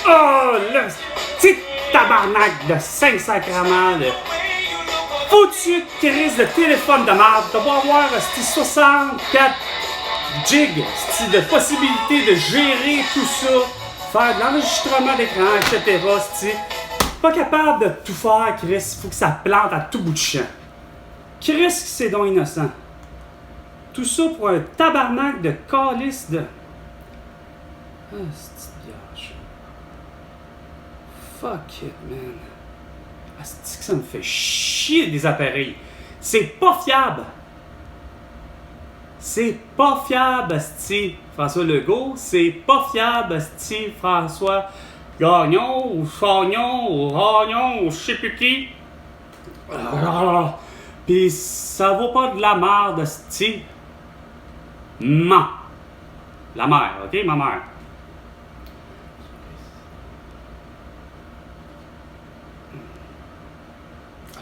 Oh, le petit tabarnak de 5 sacrements de foutu crise de téléphone de merde. Tu vas avoir 64 gigs de possibilité de gérer tout ça, faire de l'enregistrement d'écran, etc. Pas capable de tout faire, Chris. Il faut que ça plante à tout bout de champ. Chris, c'est donc innocent. Tout ça pour un tabarnak de calice de... Ah, c'est biage. Fuck it, man. Ah, c'est que ça me fait chier des appareils. C'est pas fiable. C'est pas fiable, asti. François Legault, c'est pas fiable, asti. François Gagnon, ou Chagnon, ou Ragnon, ou je sais plus qui. Pis ça vaut pas de la merde, asti. Non. La mère, ok, ma mère.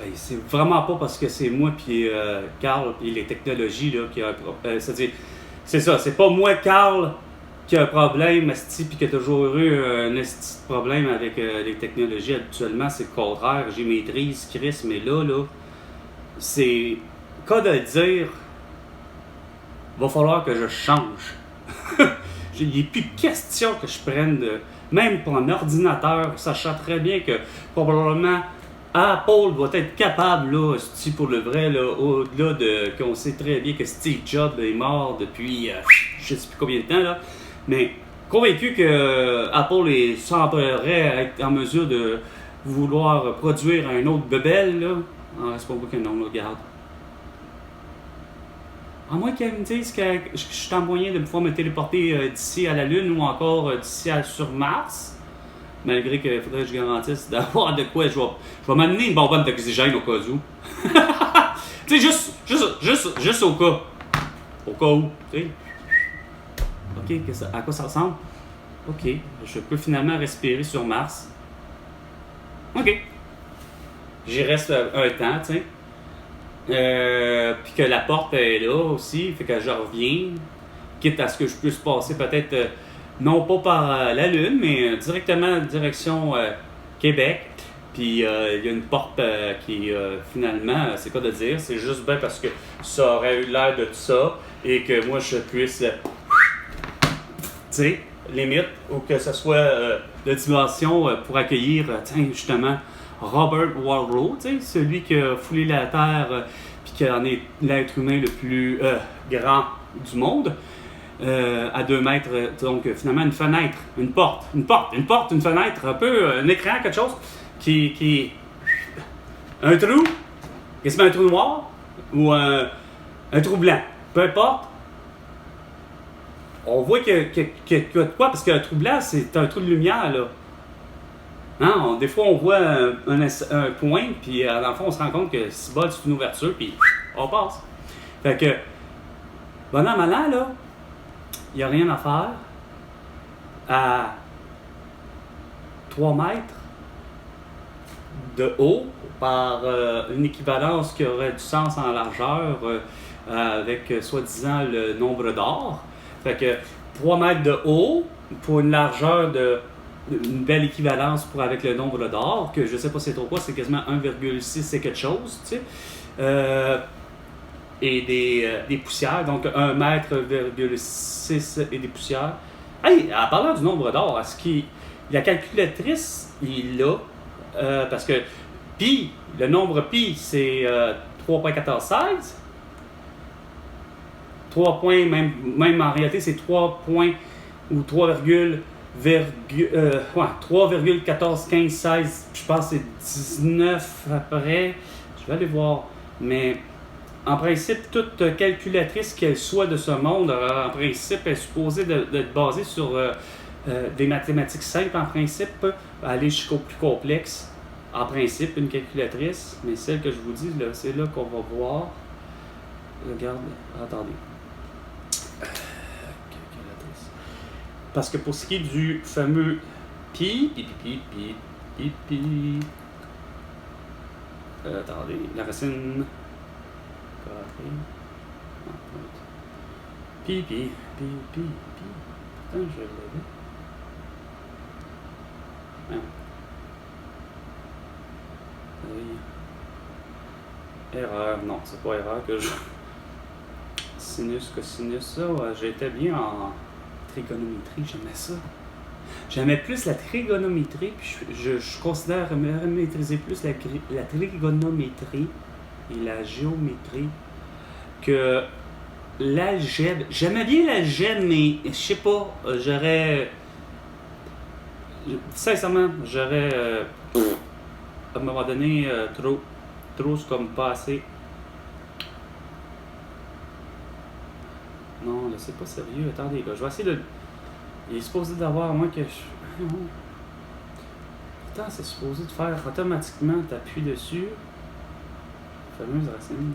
Hey, c'est vraiment pas parce que c'est moi puis Carl puis les technologies là qui a c'est-à-dire c'est ça, c'est pas moi Carl qui a un problème esti puis qui a toujours eu un esti de problème avec les technologies habituellement, c'est le contraire, j'y maîtrise Chris, mais là c'est cas de le dire, va falloir que je change. Il n'est plus question que je prenne même pour un ordinateur, sachant très bien que probablement Apple doit être capable, là, pour le vrai, là, au-delà de qu'on sait très bien que Steve Jobs est mort depuis je ne sais plus combien de temps, là, mais convaincu que Apple semblerait être en mesure de vouloir produire un autre bebel, là. Ah, c'est pas beaucoup que non, là, regarde. À moins qu'elle me dise que je suis en moyen de pouvoir me téléporter d'ici à la Lune ou encore d'ici sur Mars. Malgré qu'il faudrait que je garantisse d'avoir de quoi. Je vais m'amener une bonbonne d'oxygène au cas où. Tu sais, juste au cas. Au cas où. Tu sais. Ok, à quoi ça ressemble? Ok, je peux finalement respirer sur Mars. Ok. J'y reste un temps, tu sais. Puis que la porte est là aussi, fait que je reviens. Quitte à ce que je puisse passer peut-être. Non pas par la Lune, mais directement direction Québec. Puis il y a une porte qui finalement, c'est quoi de dire, c'est juste bien parce que ça aurait eu l'air de tout ça et que moi je puisse, tu sais, limite, ou que ce soit de dimension pour accueillir, tiens, justement, Robert Waldrew, tu sais, celui qui a foulé la Terre puis qui en est l'être humain le plus grand du monde. À 2 mètres, donc finalement une fenêtre, une porte, une fenêtre, un peu un écran, quelque chose qui un trou, quasiment un trou noir ou un trou blanc, peu importe. On voit que de quoi, parce qu'un trou blanc c'est un trou de lumière là. Hein? Des fois on voit un point, puis dans le fond on se rend compte que c'est une ouverture, puis on passe. Fait que, bon an, mal an, là, il n'y a rien à faire à 3 mètres de haut par une équivalence qui aurait du sens en largeur avec soi-disant le nombre d'or. Fait que 3 mètres de haut pour une largeur une belle équivalence avec le nombre d'or, que je sais pas c'est trop quoi, c'est quasiment 1,6 c'est quelque chose, tu sais. Et des poussières, donc 1,6 mètre et des poussières. Hey, en parlant du nombre d'or, est-ce que la calculatrice est là? Parce que pi, le nombre pi, c'est 3,1416. 3 points, même en réalité, c'est 3 points ou 3,141516. Je pense que c'est 19 après. Je vais aller voir. Mais en principe, toute calculatrice qu'elle soit de ce monde, en principe, est supposée d'être basée sur des mathématiques simples, en principe, aller jusqu'au plus complexe. En principe, une calculatrice, mais celle que je vous dis, là, c'est là qu'on va voir. Regarde, attendez. Calculatrice. Parce que pour ce qui est du fameux pi, attendez, la racine. Pi. Putain, je l'avais. Hein. Erreur, non, c'est pas erreur que je. Sinus, cosinus, ça, j'étais bien en trigonométrie, j'aimais ça. J'aimais plus la trigonométrie, puis je considère maîtriser plus la trigonométrie et la géométrie que l'algèbre. J'aimais bien l'algèbre, mais je sais pas, j'aurais. Sincèrement, j'aurais. À un moment donné, trop, c'est comme pas assez. Non, là, c'est pas sérieux. Attendez, là, je vais essayer de. Il est supposé d'avoir, à moins que je. Pourtant, c'est supposé de faire automatiquement. T'appuies dessus. Fameuse racine.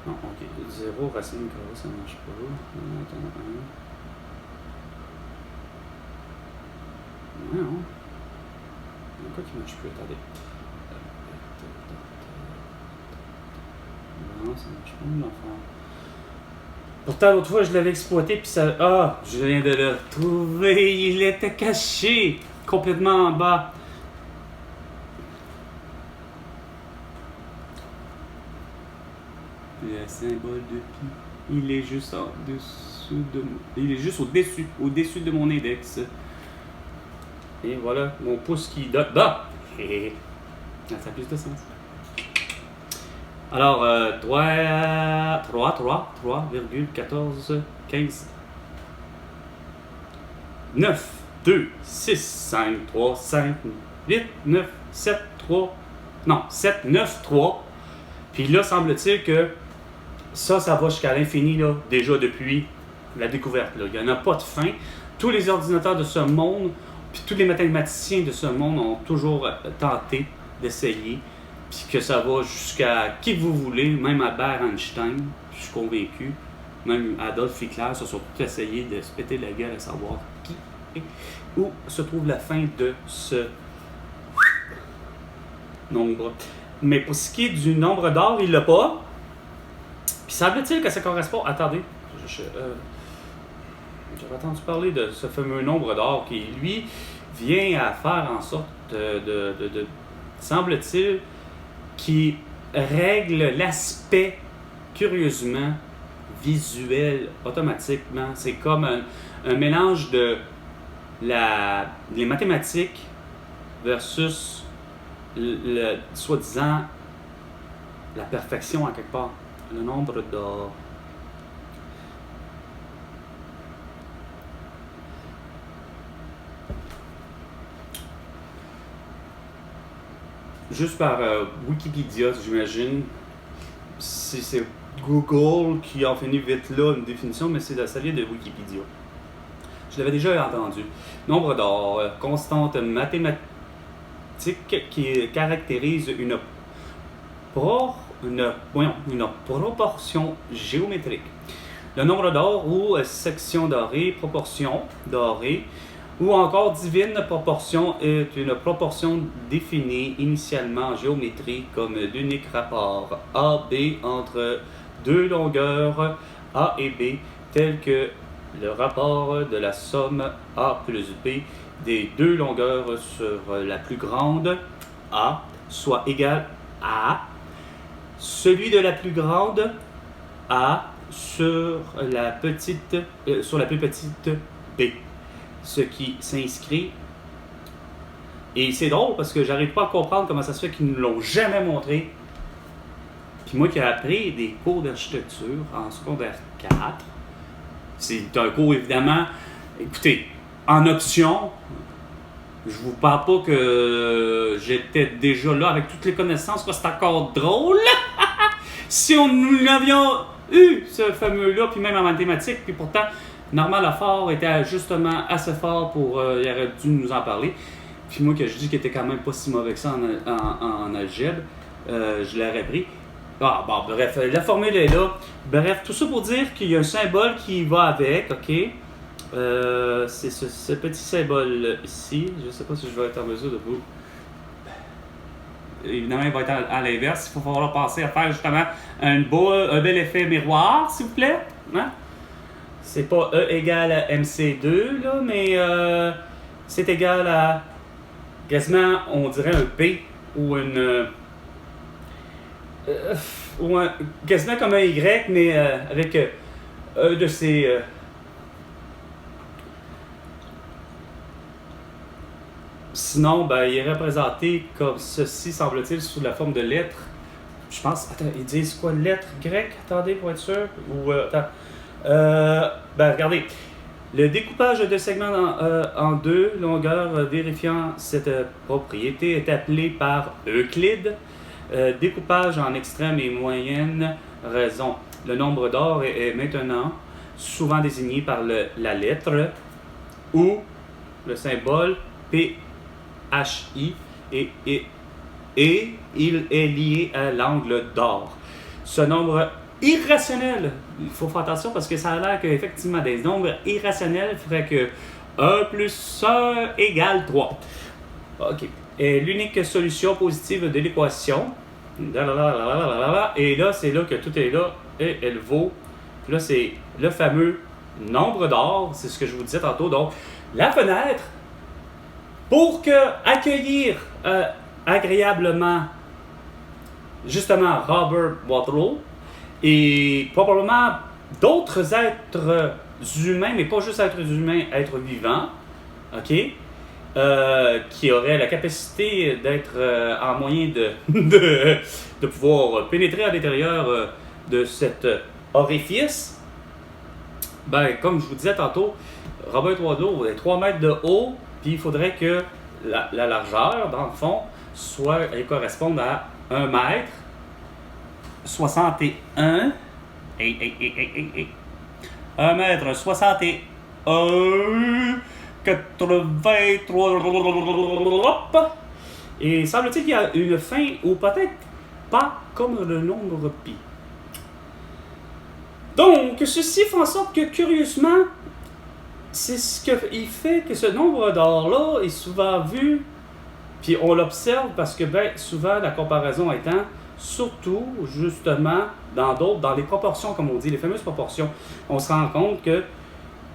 Non, ok. 0 racine carrée, ça marche pas. Attends, 1. Non. Pourquoi qui marche plus? Attendez. Non, ça marche pas, l'enfant. Pourtant, l'autre fois, je l'avais exploité, puis ça. Ah, je viens de le retrouver. Il était caché, complètement en bas. Le symbole de pi, il est juste en dessous de. Il est juste au-dessus de mon index. Et voilà, mon pouce qui donne. Bah! Ça a plus de sens. Alors, 3,1415. 9, 2, 6, 5, 3, 5, 8, 9, 7, 3. Non, 7, 9, 3. Puis là, semble-t-il que ça va jusqu'à l'infini, là, déjà depuis la découverte. Là. Il n'y en a pas de fin. Tous les ordinateurs de ce monde, puis tous les mathématiciens de ce monde ont toujours tenté d'essayer. Puis que ça va jusqu'à qui vous voulez, même Albert Einstein, je suis convaincu. Même Adolf Hitler se sont tous essayés de se péter la gueule à savoir qui est, où se trouve la fin de ce nombre. Mais pour ce qui est du nombre d'or, il l'a pas. Puis semble-t-il que ça correspond. Attendez, j'avais entendu parler de ce fameux nombre d'or qui, lui, vient à faire en sorte de semble-t-il, qui règle l'aspect, curieusement, visuel automatiquement. C'est comme un mélange de les mathématiques versus soi-disant la perfection à quelque part. Le nombre d'or. Juste par Wikipédia, j'imagine. Si c'est Google qui a fini vite là une définition, mais c'est ça vient de Wikipédia. Je l'avais déjà entendu. Nombre d'or, constante mathématique qui caractérise une proportion géométrique. Le nombre d'or ou section dorée, proportion dorée, ou encore divine proportion est une proportion définie initialement en géométrie comme l'unique rapport AB entre deux longueurs A et B, tel que le rapport de la somme A plus B des deux longueurs sur la plus grande A soit égal à celui de la plus grande A sur la plus petite B. Ce qui s'inscrit. Et c'est drôle parce que j'arrive pas à comprendre comment ça se fait qu'ils ne l'ont jamais montré. Puis moi qui ai appris des cours d'architecture en secondaire 4, c'est un cours évidemment, écoutez, en option, je vous parle pas que j'étais déjà là avec toutes les connaissances, quoi, c'est encore drôle. Si nous l'avions eu, ce fameux-là, puis même en mathématiques, puis pourtant, Normand Lafort était justement assez fort pour... il aurait dû nous en parler. Puis moi, que je dis qu'il était quand même pas si mauvais que ça en algèbre, je l'aurais pris. Ah, bon, bref, la formule est là. Bref, tout ça pour dire qu'il y a un symbole qui va avec, OK? C'est ce petit symbole ici. Je ne sais pas si je vais être en mesure de vous... Évidemment, il va être à l'inverse. Il va falloir penser à faire justement un bel effet miroir, s'il vous plaît. Hein? c'est pas E égale à MC2, là, mais c'est égal à quasiment, on dirait un P ou une. Quasiment comme un Y, mais avec un de ces. Sinon, ben, il est représenté comme ceci, semble-t-il, sous la forme de lettres. Je pense. Attends, ils disent quoi? Lettres grecques? Attendez, pour être sûr. Ou. Attends. Ben, regardez. Le découpage de segments en deux longueurs vérifiant cette propriété est appelé par Euclide. Découpage en extrême et moyenne raison. Le nombre d'or est maintenant souvent désigné par la lettre ou le symbole PHI et il est lié à l'angle d'or. Ce nombre irrationnel, il faut faire attention parce que ça a l'air qu'effectivement des nombres irrationnels feraient que 1 plus 1 égale 3. OK. Et l'unique solution positive de l'équation. Et là, c'est là que tout est là et elle vaut. Là, c'est le fameux nombre d'or. C'est ce que je vous disais tantôt. Donc, la fenêtre, pour accueillir agréablement, justement, Robert Wadlow et probablement d'autres êtres humains, mais pas juste êtres humains, êtres vivants, OK? Qui auraient la capacité d'être en moyen de pouvoir pénétrer à l'intérieur de cet orifice. Ben, comme je vous disais tantôt, Robert Wadlow est 3 mètres de haut, puis il faudrait que la largeur, dans le fond, corresponde à 1 mètre 61. 1 mètre 61. 83. Et semble-t-il qu'il y a une fin, ou peut-être pas comme le nombre pi. Donc, ceci fait en sorte que, curieusement, c'est ce qui fait que ce nombre d'or-là est souvent vu, puis on l'observe parce que, ben, souvent, la comparaison étant, surtout, justement, dans les proportions, comme on dit, les fameuses proportions, on se rend compte que,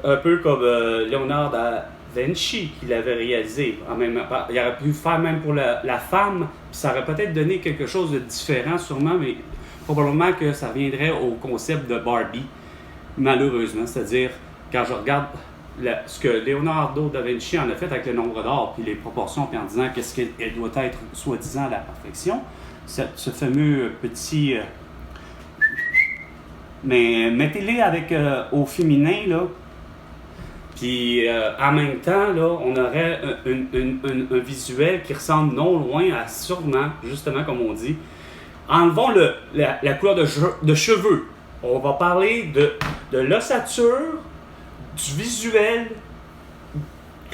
un peu comme Léonard da Vinci qui l'avait réalisé. Il aurait pu faire même pour la femme, puis ça aurait peut-être donné quelque chose de différent sûrement, mais probablement que ça reviendrait au concept de Barbie, malheureusement. C'est-à-dire, quand je regarde ce que Leonardo da Vinci en a fait avec le nombre d'or, puis les proportions, puis en disant qu'est-ce qu'elle doit être soi-disant à la perfection, ce fameux petit... mais mettez-les avec au féminin, là. Puis en même temps, là, on aurait un visuel qui ressemble non loin à sûrement, justement comme on dit. Enlevons la couleur de cheveux. On va parler de l'ossature, du visuel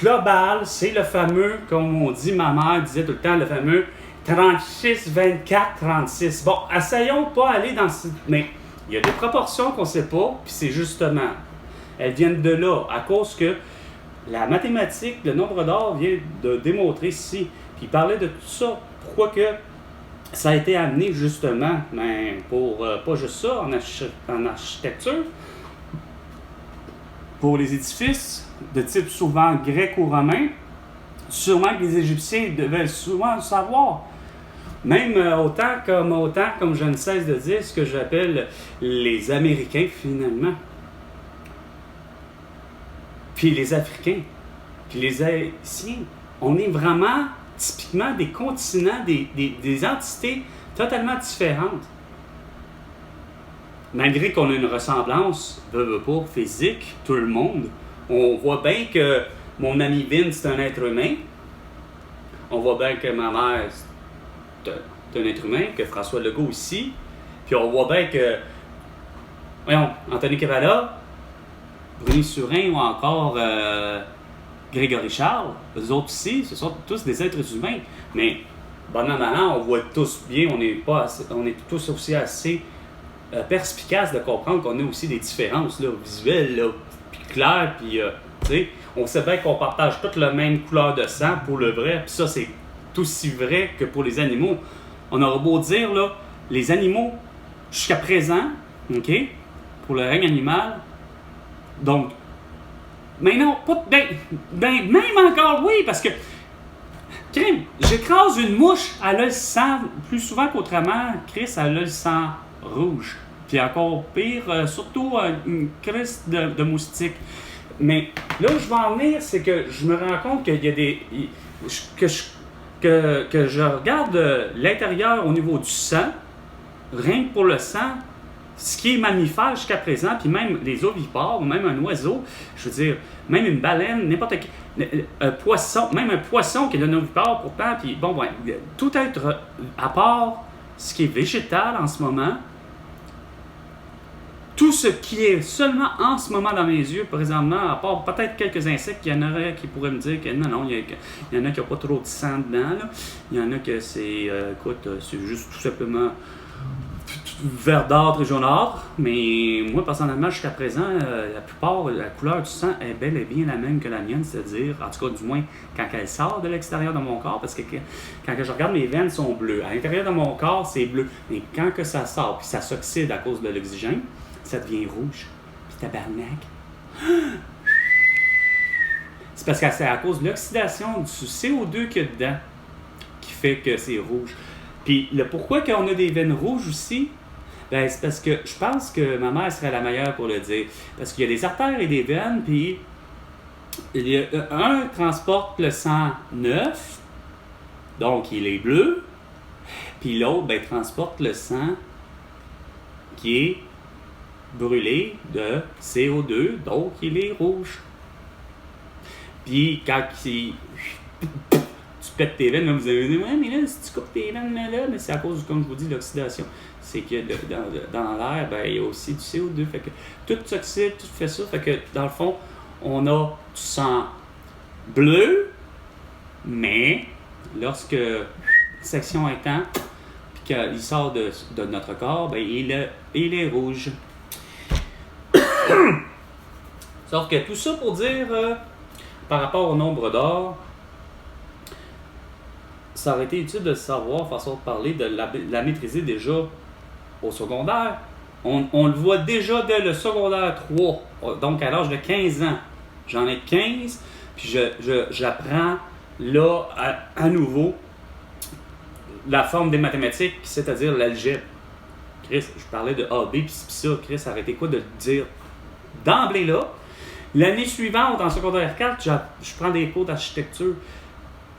global. C'est le fameux, comme on dit, ma mère disait tout le temps, le fameux 36, 24, 36. Bon, essayons de pas aller dans ce... Mais il y a des proportions qu'on ne sait pas, puis c'est justement... Elles viennent de là, à cause que la mathématique, le nombre d'or vient de démontrer ici. Puis il parlait de tout ça. Pourquoi que ça a été amené justement, mais pour pas juste ça, en architecture, pour les édifices de type souvent grec ou romain, sûrement que les Égyptiens devaient souvent le savoir. Même autant comme je ne cesse de dire, ce que j'appelle les Américains finalement. Puis les Africains, puis les Haïtiens, on est vraiment typiquement des continents, des entités totalement différentes. Malgré qu'on a une ressemblance, veut pas, physique, tout le monde, on voit bien que mon ami Vince, c'est un être humain. On voit bien que ma mère, c'est un être humain, que François Legault ici. Puis on voit bien que, voyons, Anthony Cavalla, Bruni Surin ou encore Grégory Charles, eux autres ici, ce sont tous des êtres humains. Mais, bon an, mal an, on voit tous bien, on est tous aussi assez perspicaces de comprendre qu'on a aussi des différences là, visuelles, là, puis claires, puis, tu sais, on sait bien qu'on partage toute la même couleur de sang pour le vrai, puis ça, c'est aussi vrai que pour les animaux. On aura beau dire, là, les animaux, jusqu'à présent, OK, pour le règne animal, Donc, mais non, pas, même encore, oui, parce que, crime, j'écrase une mouche, elle a le sang, plus souvent qu'autrement, Chris, elle a le sang rouge. Puis encore pire, surtout une crise de moustique. Mais là où je veux en venir, c'est que je me rends compte qu'il y a des... que je regarde l'intérieur au niveau du sang, rien que pour le sang, ce qui est mammifère jusqu'à présent, puis même les ovipares, même un oiseau, je veux dire, même une baleine, n'importe quel un poisson, même un poisson qui est un ovipare pourtant, puis bon, ouais, tout être, à part ce qui est végétal en ce moment, tout ce qui est seulement en ce moment dans mes yeux, présentement, à part peut-être quelques insectes, il y en aurait qui pourraient me dire que non, il y en a qui n'ont pas trop de sang dedans, là. Il y en a que c'est, écoute, c'est juste tout simplement verdâtre et jaunâtre, mais moi, personnellement, jusqu'à présent, la plupart, la couleur du sang est bel et bien la même que la mienne, c'est-à-dire, en tout cas, du moins, quand elle sort de l'extérieur de mon corps, parce que quand je regarde, mes veines sont bleues. À l'intérieur de mon corps, c'est bleu, mais quand que ça sort, puis ça s'oxyde à cause de l'oxygène, ça devient rouge. Puis tabarnak. C'est parce que c'est à cause de l'oxydation du CO2 qu'il y a dedans qui fait que c'est rouge. Puis le pourquoi qu'on a des veines rouges aussi, ben c'est parce que je pense que ma mère serait la meilleure pour le dire. Parce qu'il y a des artères et des veines, puis il y a, un transporte le sang neuf, donc il est bleu, puis l'autre ben, transporte le sang qui est brûlé de CO2, donc il est rouge. Puis quand tu pètes tes veines, là, vous allez dire, ouais, mais là, si tu coupes tes veines, là, mais c'est à cause, comme je vous dis, de l'oxydation. C'est que dans l'air, ben, il y a aussi du CO2. Fait que tout s'oxyde, tout fait ça. Fait que dans le fond, on a du sang bleu, mais lorsque section étant, puis qu'il sort de notre corps, ben, il est rouge. Sauf que tout ça pour dire, par rapport au nombre d'or, ça aurait été utile de savoir, façon de parler, de la maîtriser déjà au secondaire. On le voit déjà dès le secondaire 3, donc à l'âge de 15 ans. J'en ai 15, puis j'apprends là à nouveau la forme des mathématiques, c'est-à-dire l'algèbre. Chris, je parlais de AB, puis ça, Chris, arrêtez quoi de le dire d'emblée là. L'année suivante, en secondaire 4, je prends des cours d'architecture,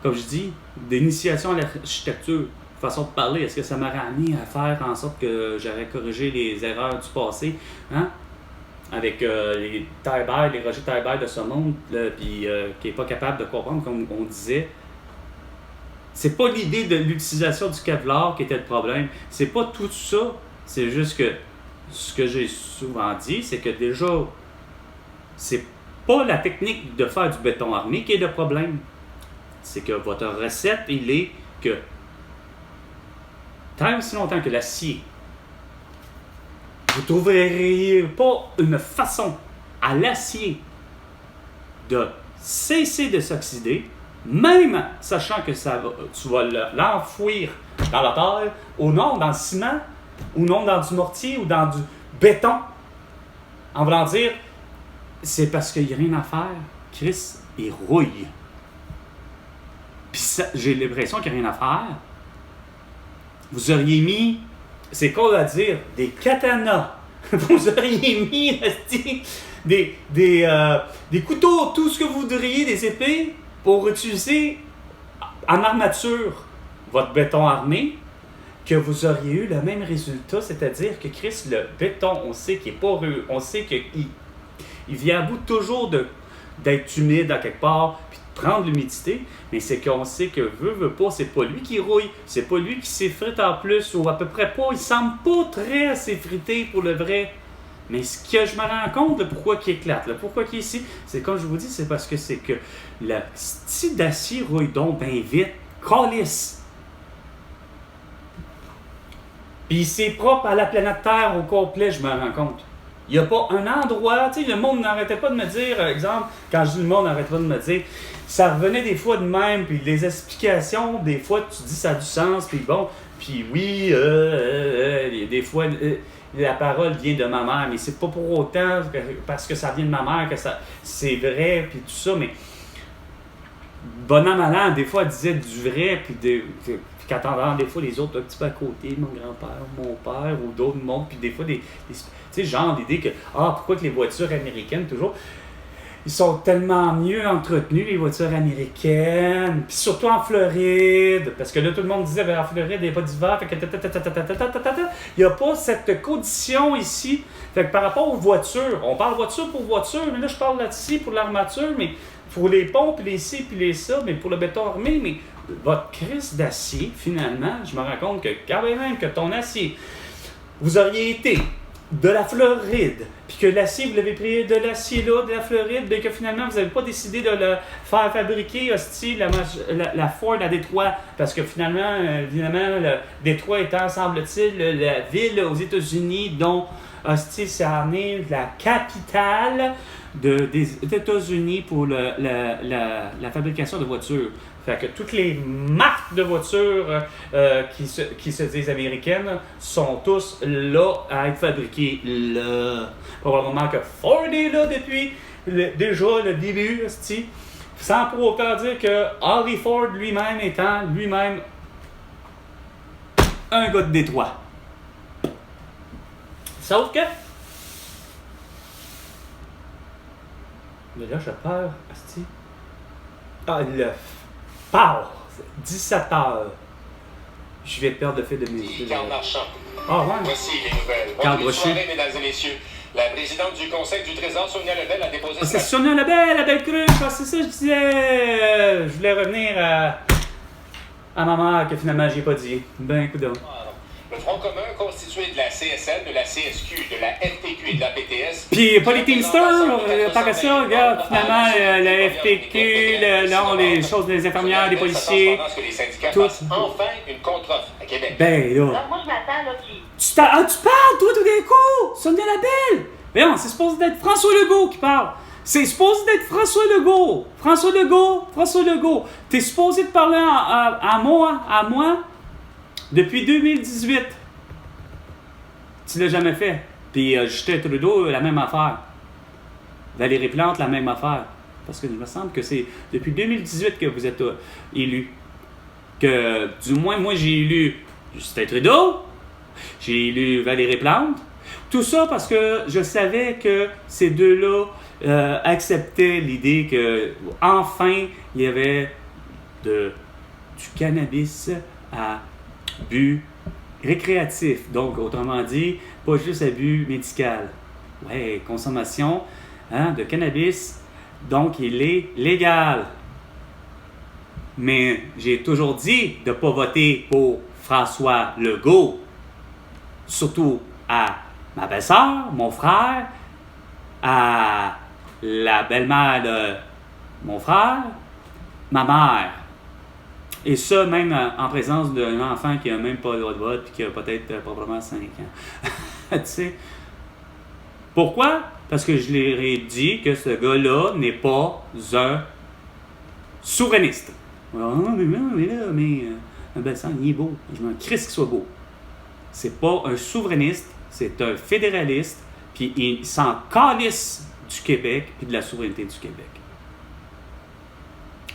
comme je dis, d'initiation à l'architecture. Façon de parler, est-ce que ça m'aurait amené à faire en sorte que j'aurais corrigé les erreurs du passé, hein? Avec les Taillebaille, les Roger Taillebaille de ce monde, puis qui n'est pas capable de comprendre, comme on disait. C'est pas l'idée de l'utilisation du Kevlar qui était le problème. C'est pas tout ça. C'est juste que ce que j'ai souvent dit, c'est que déjà, c'est pas la technique de faire du béton armé qui est le problème. C'est que votre recette, il est que tant aussi longtemps que l'acier, vous ne trouverez pas une façon à l'acier de cesser de s'oxyder, même sachant que tu vas l'enfouir dans la terre, ou non dans le ciment, ou non dans du mortier, ou dans du béton. En voulant dire, c'est parce qu'il n'y a rien à faire. Chris, il rouille. Puis j'ai l'impression qu'il n'y a rien à faire. Vous auriez mis, c'est con à dire, des katanas. Vous auriez mis des couteaux, tout ce que vous voudriez, des épées, pour utiliser en armature votre béton armé, que vous auriez eu le même résultat, c'est-à-dire que Chris, le béton, on sait qu'il est poreux, on sait qu'il vient à bout toujours d'être humide à quelque part, puis de prendre l'humidité, mais c'est qu'on sait que veut pas, c'est pas lui qui rouille, c'est pas lui qui s'effrite en plus, ou à peu près pas, il semble pas très s'effriter pour le vrai. Mais ce que je me rends compte de pourquoi il éclate, pourquoi il est ici, c'est comme je vous dis, c'est parce que c'est que le style d'acier rouille donc bien vite, calisse. Puis c'est propre à la planète Terre au complet, je me rends compte. Il n'y a pas un endroit, tu sais, le monde n'arrêtait pas de me dire, exemple, quand je dis le monde n'arrêtait pas de me dire, ça revenait des fois de même, puis les explications, des fois tu dis ça a du sens, puis bon, puis oui, des fois, la parole vient de ma mère, mais c'est pas pour autant parce que ça vient de ma mère que c'est vrai, puis tout ça, mais bon an, mal an, des fois, elle disait du vrai, puis quand t'entends des fois les autres un petit peu à côté, mon grand-père, mon père, ou d'autres mondes, puis des fois, tu sais, genre l'idée que, pourquoi que les voitures américaines, toujours, ils sont tellement mieux entretenus, les voitures américaines, puis surtout en Floride, parce que là, tout le monde disait, en Floride, il n'y a pas d'hiver, fait que il n'y a pas cette condition ici. Fait que par rapport aux voitures, on parle voiture pour voiture, mais là, je parle là-dessus pour l'armature, mais pour les pompes, les ci, puis les ça, mais pour le béton armé, mais votre crise d'acier, finalement, je me rends compte que quand même que ton acier, vous auriez été de la Floride, puis que l'acier, vous l'avez pris de l'acier là, de la Floride, mais que finalement, vous n'avez pas décidé de le faire fabriquer, hostie, la Ford à Détroit, parce que finalement, évidemment, le Détroit étant, semble-t-il, la ville aux États-Unis dont, hostie, ça en est la capitale des États-Unis pour la fabrication de voitures. Fait que toutes les marques de voitures qui se disent américaines sont tous là à être fabriquées là. Probablement que Ford est là depuis déjà le début, sans pour autant dire que Henry Ford lui-même étant lui-même un gars de Détroit. Sauf que mais là, j'ai peur, asti. Le pow! 17h. Je vais perdre le fait de mes yeux. Carl Marchand. Ah ouais? Voici les nouvelles. Carl Bonne Brochet. soirée, mesdames et messieurs. La présidente du Conseil du Trésor, Sonia Lebel, a déposé... C'est Sonia Lebel, la belle cruche. C'est ça que je disais. Je voulais revenir à ma mère que finalement, j'ai pas dit. Ben, coup d'homme. Le Front commun constitué de la CSL, de la CSQ, de la FTQ et de la PTS. Puis, pas les Teamsters, pas que ça, regarde, finalement, la FTQ, les choses des infirmières, des policiers. Que les syndicats tout. fassent enfin une contre-offre à Québec. Ben, là. Donc, moi, je m'attends, là, qu'il... Tu parles, toi, tout d'un coup! Sonia Lebel! Voyons, c'est supposé d'être François Legault qui parle. C'est supposé d'être François Legault. François Legault. T'es supposé de parler à moi, depuis 2018. Tu l'as jamais fait. Puis Justin Trudeau, la même affaire. Valérie Plante, la même affaire. Parce que il me semble que c'est depuis 2018 que vous êtes élu. Que, du moins, moi, j'ai élu Justin Trudeau. J'ai élu Valérie Plante. Tout ça parce que je savais que ces deux-là acceptaient l'idée que enfin il y avait du cannabis à but récréatif. Donc, autrement dit, pas juste à but médical. Ouais, consommation de cannabis. Donc, il est légal. Mais j'ai toujours dit de ne pas voter pour François Legault. Surtout à ma belle-sœur, mon frère, à la belle-mère de mon frère, ma mère. Et ça, même en présence d'un enfant qui n'a même pas le droit de vote et qui a peut-être probablement 5 ans. Tu sais. Pourquoi? Parce que je leur ai dit que ce gars-là n'est pas un souverainiste. Un belle-sœur, il est beau. Je m'en crisse qu'il soit beau. C'est pas un souverainiste, c'est un fédéraliste, puis il s'en calisse du Québec puis de la souveraineté du Québec.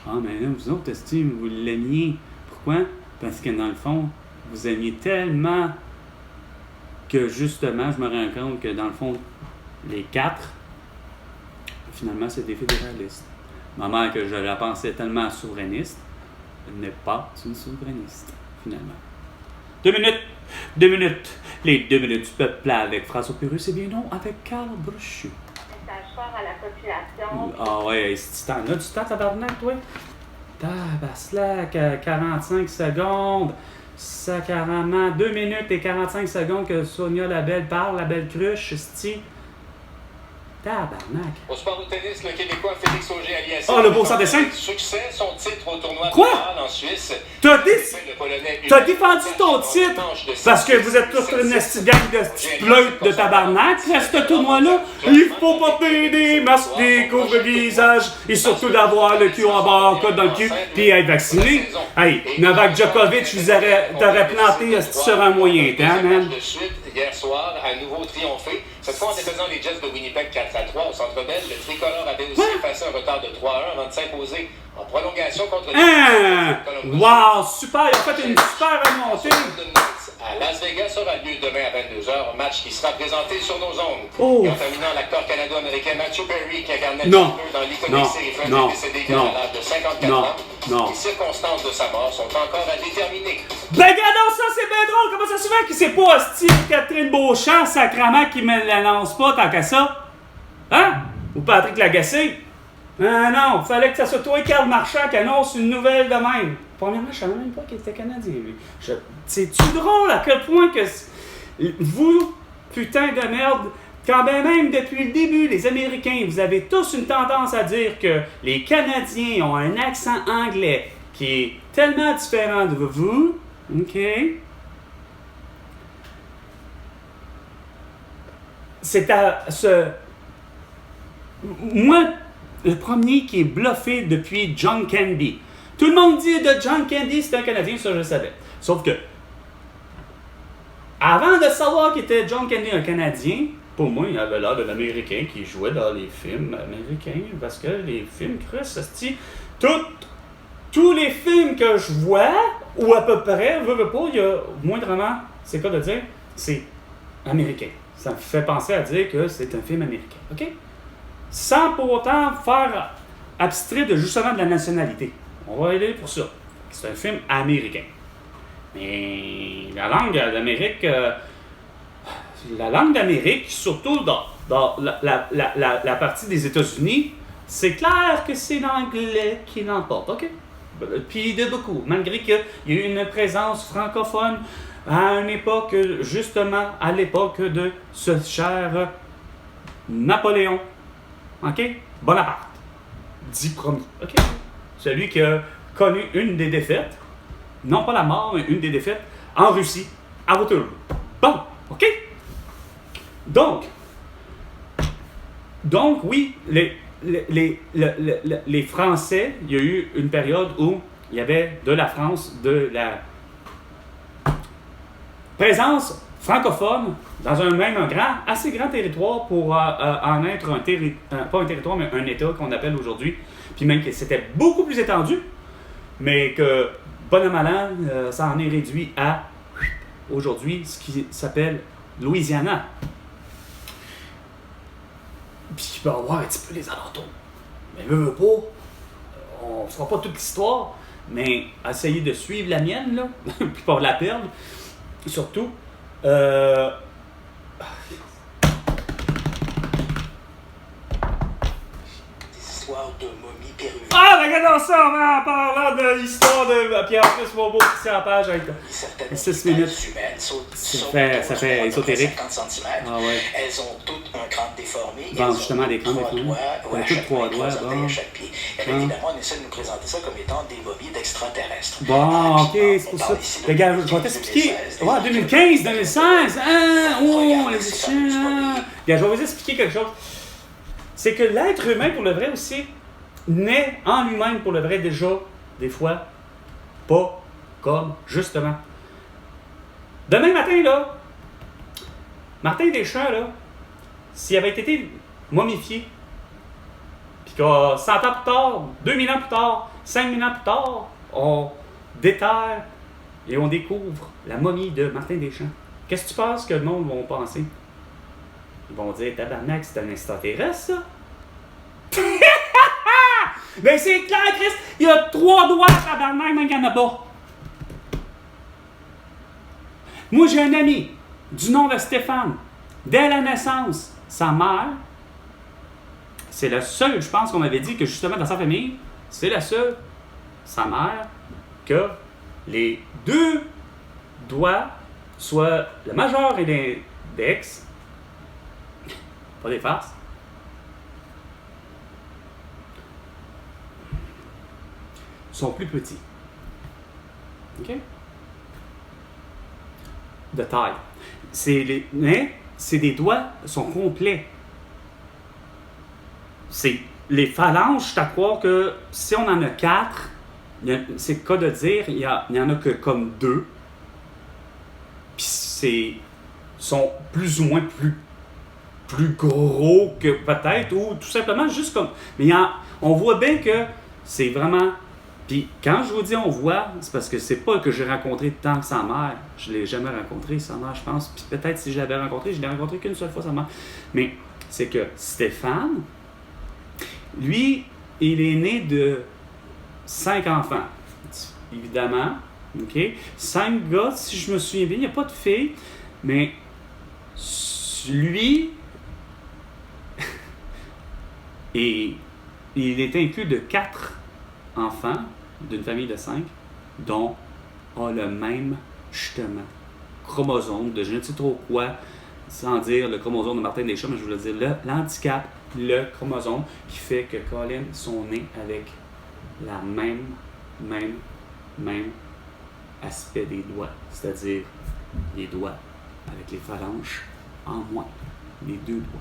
Ah, mais là, vous autres, estime, vous l'aimiez. Pourquoi? Parce que dans le fond, vous aimiez tellement que justement, je me rends compte que dans le fond, les 4, finalement, c'est des fédéralistes. Ma mère, que je la pensais tellement souverainiste, n'est pas une souverainiste, finalement. 2 minutes. Les 2 minutes du peuple là avec François Pérus, c'est bien non, avec Carl Brochet. Message fort à la population. Ah ouais, si t'en as du temps, tabarnak, toi? Tabaslac, 45 secondes. Sacrément, 2 minutes et 45 secondes que Sonia Lebel parle, la belle cruche, sti. Tabarnak. Au sport au tennis, le Québécois Félix Auger-Aliassime. Oh, le beau sans dessin. Succès, son titre au tournoi Quoi? de Bâle en Suisse. T'as défendu ton titre parce que vous êtes tous une esti gang de petits pleutes de tabarnak. Reste ce tournoi-là, il faut porter des masques, des couvre-visages et surtout d'avoir le cul en bas, code dans le cul, puis être vacciné. Hey, Novak Djokovic, t'aurais planté sur un moyen temps, man. soir a à nouveau triomphé. Cette fois en défaisant les Jets de Winnipeg 4-3 au Centre Bell, le tricolore avait aussi effacé un retard de 3-1 avant de s'imposer en prolongation contre les Wow, super, il a fait une super remontée. À Las Vegas aura lieu demain à 22h, un match qui sera présenté sur nos ondes. Oh. Et en terminant, l'acteur canado-américain Matthew Perry, qui incarnait Non. dans l'iconique série Friends, est décédé à l'âge de 54 ans. Non. Les circonstances de sa mort sont encore à déterminer. Ben, regardons ça, c'est bien drôle. Comment ça se fait que c'est pas Steve Catherine Beauchamp, sacrament, qui me l'annonce pas tant qu'à ça? Hein? Ou Patrick Lagacé? Non, fallait que ça soit toi et Karl Marchand qui annonce une nouvelle de même. Premièrement, je savais même pas qu'il était Canadien, lui. C'est-tu drôle à quel point que vous, putain de merde, quand même depuis le début, les Américains, vous avez tous une tendance à dire que les Canadiens ont un accent anglais qui est tellement différent de vous, OK? C'est à ce... Moi, le premier qui est bluffé depuis John Candy. Tout le monde dit de John Candy, c'est un Canadien, ça je le savais. Sauf que, avant de savoir qu'il était John Candy un Canadien, pour moi, il avait l'air de l'Américain qui jouait dans les films américains, parce que les films, Chris, tous les films que je vois, ou à peu près, veux pas, il y a moindrement, c'est quoi de dire, c'est américain. Ça me fait penser à dire que c'est un film américain, OK? Sans pour autant faire abstrait de justement de la nationalité. On va aller pour ça. C'est un film américain. Mais la langue d'Amérique, surtout dans la partie des États-Unis, c'est clair que c'est l'anglais qui l'emporte, OK? Puis de beaucoup, malgré qu'il y a eu une présence francophone à une époque, justement à l'époque de ce cher Napoléon. OK? Bonaparte. Dit premier. OK? Celui qui a connu une des défaites, non pas la mort, mais une des défaites, en Russie, à Waterloo. Bon, OK? Donc oui, les Français, il y a eu une période où il y avait de la France, de la présence francophone dans assez grand territoire pour en être pas un territoire, mais un État qu'on appelle aujourd'hui. Puis même que c'était beaucoup plus étendu, mais que, bon an, mal an, ça en est réduit à, aujourd'hui, ce qui s'appelle Louisiana. Puis il peut y avoir un petit peu les alentours. Mais veut pas, on ne fera pas toute l'histoire, mais essayer de suivre la mienne, là, puis pas la perdre, surtout. Histoire de momie péruvienne. Ah, regardons ça, en parlant de l'histoire de Pierre-Fils Bobo, qui en page avec 6 minutes. Ça fait ésotérique. 50 cm. Ah ouais. Elles ont toutes un crâne déformé. Bon, justement, des crânes déformés. Toutes 3 doigts. À chaque pied. Et bien, évidemment, on essaie de nous présenter ça comme étant des momies d'extraterrestres. Bon, OK, c'est pour ça. Regarde, je vais t'expliquer. Ouais, 2015, 2016. Les chiens. Regarde, je vais vous expliquer quelque chose. C'est que l'être humain, pour le vrai aussi, naît en lui-même, pour le vrai, déjà, des fois, pas comme, justement. Demain matin, là, Martin Deschamps, là, s'il avait été momifié, puis que 100 ans plus tard, 2000 ans plus tard, 5000 ans plus tard, on déterre et on découvre la momie de Martin Deschamps, qu'est-ce que tu penses que le monde va penser? Ils vont dire, tabarnak, c'est un extraterrestre, ça? Ben c'est clair, Chris, il y a 3 doigts, tabarnak, même qu'il n'y en a pas. Moi, j'ai un ami du nom de Stéphane. Dès la naissance, sa mère, c'est la seule, je pense qu'on m'avait dit que justement dans sa famille, c'est la seule, sa mère, que les 2 doigts, soit le majeur et l'index, pas des faces, sont plus petits. OK? De taille. Mais c'est des doigts sont complets. C'est les phalanges, je à croire que si on en a 4, c'est le cas de dire, il y en a que comme 2. Puis c'est sont plus ou moins plus gros que peut-être, ou tout simplement juste comme... Mais on voit bien que c'est vraiment... Puis quand je vous dis on voit, c'est parce que c'est pas que j'ai rencontré tant que sa mère. Je l'ai jamais rencontré, sa mère, je pense. Puis peut-être si je l'avais rencontré, je l'ai rencontré qu'une seule fois, sa mère. Mais c'est que Stéphane, lui, il est né de 5 enfants, évidemment. OK? 5 gars, si je me souviens bien, il n'y a pas de filles. Mais lui, et il est inclus de 4 enfants d'une famille de 5, dont a le même, justement, chromosome de je ne sais trop quoi, sans dire le chromosome de Martin Deschamps, mais je voulais dire l'handicap, le chromosome qui fait que Colin sont nés avec la même aspect des doigts, c'est-à-dire les doigts avec les phalanges en moins, les 2 doigts.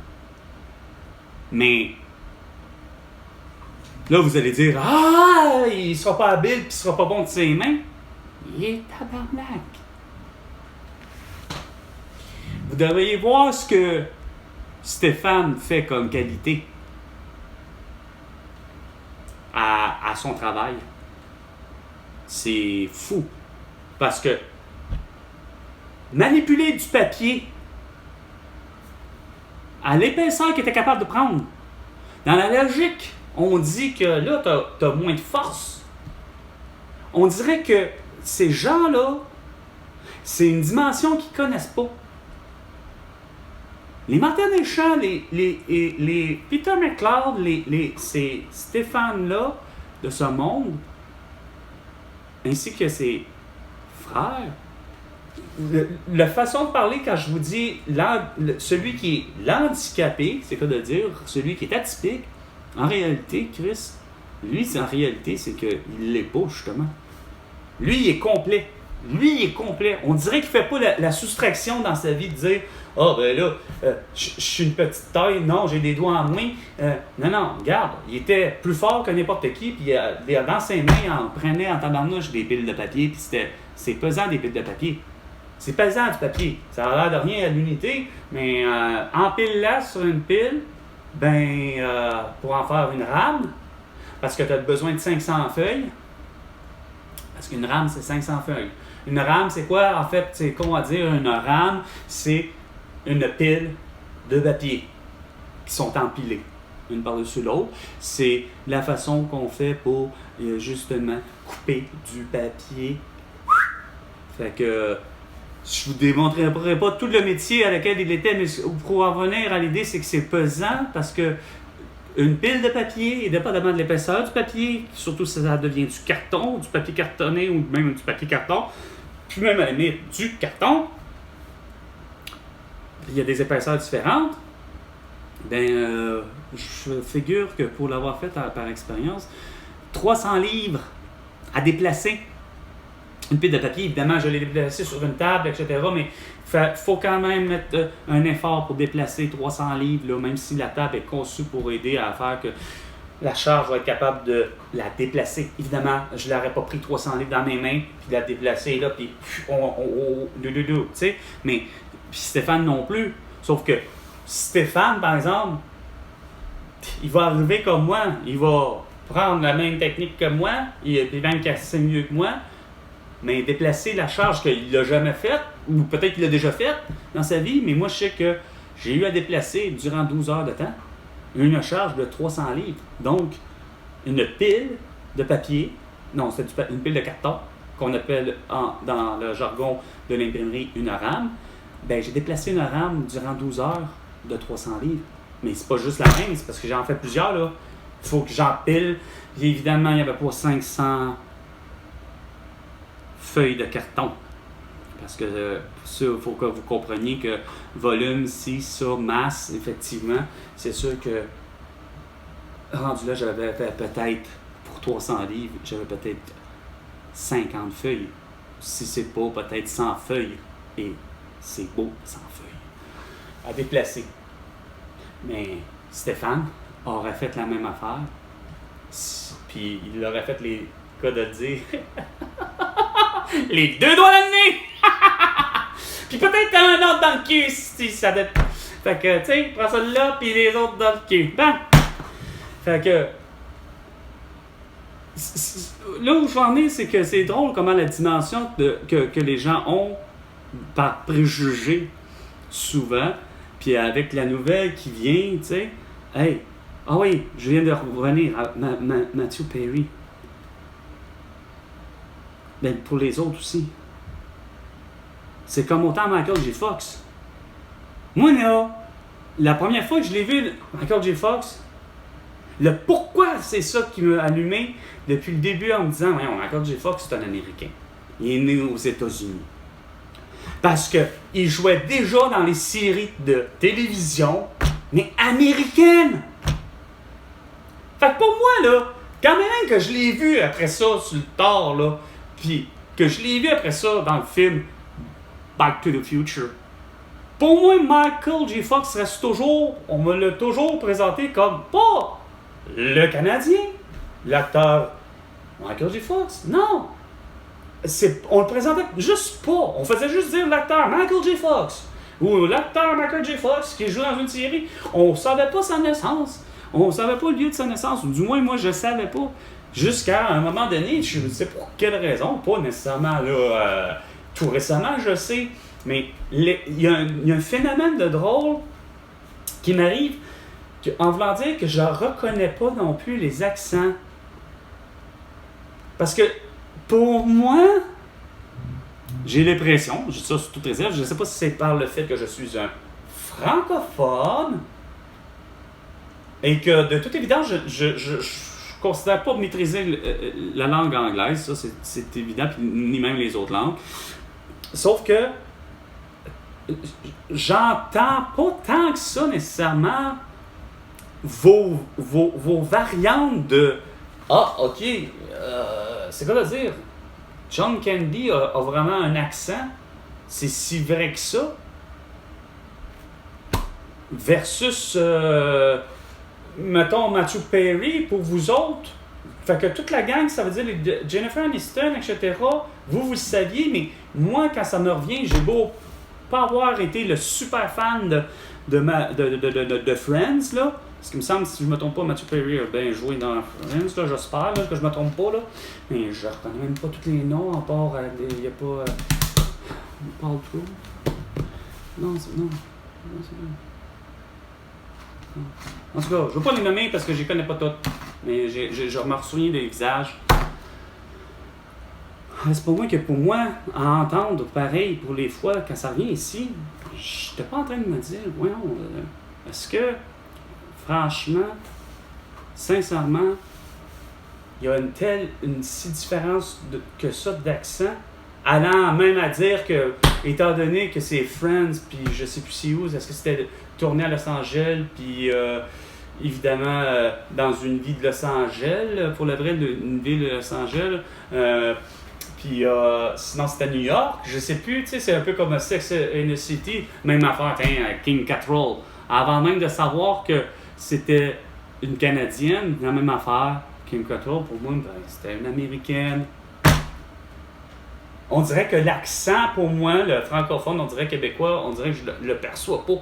Mais là, vous allez dire « Ah, il sera pas habile puis il sera pas bon de ses mains. » Il est tabarnak. Vous devriez voir ce que Stéphane fait comme qualité à son travail. C'est fou. Parce que manipuler du papier à l'épaisseur qu'il était capable de prendre, dans la logique, on dit que là, tu as moins de force. On dirait que ces gens-là, c'est une dimension qu'ils ne connaissent pas. Les Martin Deschamps, les Peter McLeod, ces Stéphane-là de ce monde, ainsi que ses frères, la façon de parler, quand je vous dis celui qui est l'handicapé, c'est quoi de dire, celui qui est atypique, en réalité, Chris, lui, en réalité, c'est qu'il ne l'est pas, justement. Lui, il est complet. On dirait qu'il ne fait pas la soustraction dans sa vie de dire « Ah, ben là, je suis une petite taille, non, j'ai des doigts en moins. Non, regarde, il était plus fort que n'importe qui, puis dans ses mains, il en prenait en tabarnouche des piles de papier, puis c'est pesant des piles de papier. C'est pesant du papier. Ça a l'air de rien à l'unité, mais empile-la sur une pile, pour en faire une rame, parce que tu as besoin de 500 feuilles, parce qu'une rame, c'est 500 feuilles. Une rame, c'est quoi? En fait, c'est comment dire, une rame, c'est une pile de papier qui sont empilées, une par-dessus l'autre. C'est la façon qu'on fait pour, justement, couper du papier. Fait que je vous démontrerai pas tout le métier à laquelle il était, mais pour en revenir à l'idée, c'est que c'est pesant parce que une pile de papier, et dépendamment de l'épaisseur du papier, surtout si ça devient du carton, du papier cartonné ou même du papier carton, puis même à la limite du carton, il y a des épaisseurs différentes. Je figure que pour l'avoir fait par expérience, 300 livres à déplacer. Une pile de papier, évidemment, je l'ai déplacée sur une table, etc. Mais il faut quand même mettre un effort pour déplacer 300 livres, là, même si la table est conçue pour aider à faire que la charge va être capable de la déplacer. Évidemment, je ne l'aurais pas pris 300 livres dans mes mains, puis la déplacer, là, puis tu sais. Mais puis Stéphane non plus. Sauf que Stéphane, par exemple, il va arriver comme moi. Il va prendre la même technique que moi, et puis même casser mieux que moi, mais déplacer la charge qu'il n'a jamais faite, ou peut-être qu'il l'a déjà faite dans sa vie, mais moi je sais que j'ai eu à déplacer durant 12 heures de temps une charge de 300 livres. Donc, une pile de papier, non, c'est une pile de carton, qu'on appelle dans le jargon de l'imprimerie une rame. J'ai déplacé une rame durant 12 heures de 300 livres. Mais c'est pas juste la même, c'est parce que j'en fais plusieurs, là. Il faut que j'empile. Puis évidemment, il n'y avait pas 500 feuilles de carton. Parce que ça, il faut que vous compreniez que volume, si, ça, masse, effectivement, c'est sûr que rendu là, j'avais peut-être, pour 300 livres, j'avais peut-être 50 feuilles. Si c'est pas, peut-être 100 feuilles. Et c'est beau, 100 feuilles. À déplacer. Mais Stéphane aurait fait la même affaire. Puis il aurait fait les cas de le dire. Les 2 doigts dans le nez! Puis peut-être un autre dans le cul si ça doit... Fait que, tu sais, prends ça là, puis les autres dans le cul. Bon! Fait que... Là où je veux en venir, c'est que c'est drôle comment la dimension que les gens ont par préjugés, souvent, puis avec la nouvelle qui vient, tu sais, hey, ah oui, je viens de revenir à Matthew Perry. Ben, pour les autres aussi. C'est comme autant Michael J. Fox. Moi, là, la première fois que je l'ai vu, Michael J. Fox, le pourquoi c'est ça qui m'a allumé depuis le début en me disant, voyons, Michael J. Fox, c'est un Américain. Il est né aux États-Unis. Parce qu'il jouait déjà dans les séries de télévision, mais américaines. Fait que pour moi, là, quand même que je l'ai vu après ça sur le tard, là, puis que je l'ai vu après ça dans le film Back to the Future, pour moi, Michael J. Fox reste toujours, on me l'a toujours présenté comme pas le Canadien, l'acteur Michael J. Fox. Non! On le présentait juste pas. On faisait juste dire l'acteur Michael J. Fox. Ou l'acteur Michael J. Fox qui joue dans une série. On savait pas sa naissance. On savait pas le lieu de sa naissance. Ou du moins, moi, je savais pas. Jusqu'à un moment donné, je ne sais pour quelle raison, pas nécessairement là, tout récemment, je sais. Mais il y a un phénomène de drôle qui m'arrive en voulant dire que je ne reconnais pas non plus les accents. Parce que pour moi, j'ai l'impression, je dis ça sous toute réserve, je ne sais pas si c'est par le fait que je suis un francophone et que de toute évidence, je ne considère pas maîtriser la langue anglaise, ça c'est évident, ni même les autres langues. Sauf que j'entends pas tant que ça nécessairement vos variantes de « Ah, ok, c'est quoi de dire? John Candy a vraiment un accent? C'est si vrai que ça? » Versus, mettons, Matthew Perry, pour vous autres. Fait que toute la gang, ça veut dire Jennifer Aniston, etc., vous le saviez, mais moi, quand ça me revient, j'ai beau pas avoir été le super fan de Friends, là, parce qu'il me semble, si je me trompe pas, Matthew Perry a bien joué dans Friends, là, j'espère là, que je me trompe pas, là. Mais je reconnais même pas tous les noms, à part, il n'y a pas... Paul Pro? Non, c'est... Non, c'est... Non. En tout cas, je ne veux pas les nommer parce que je les connais pas toutes, mais je me souviens des visages. C'est pour moi que pour moi, à entendre pareil pour les fois, quand ça revient ici, je n'étais pas en train de me dire, voyons, est-ce que, franchement, sincèrement, il y a une si différence que ça d'accent, allant même à dire que, étant donné que c'est Friends, puis je sais plus c'est où, est-ce que c'était tourné à Los Angeles, puis évidemment dans une vie de Los Angeles, pour le vrai, une ville de Los Angeles, puis sinon c'était à New York, je sais plus, tu sais, c'est un peu comme Sex and the City, même affaire, King Cattrall, avant même de savoir que c'était une Canadienne, la même affaire, King Cattrall, pour moi, ben, c'était une Américaine. On dirait que l'accent, pour moi, le francophone, on dirait québécois, on dirait que je le perçois pas.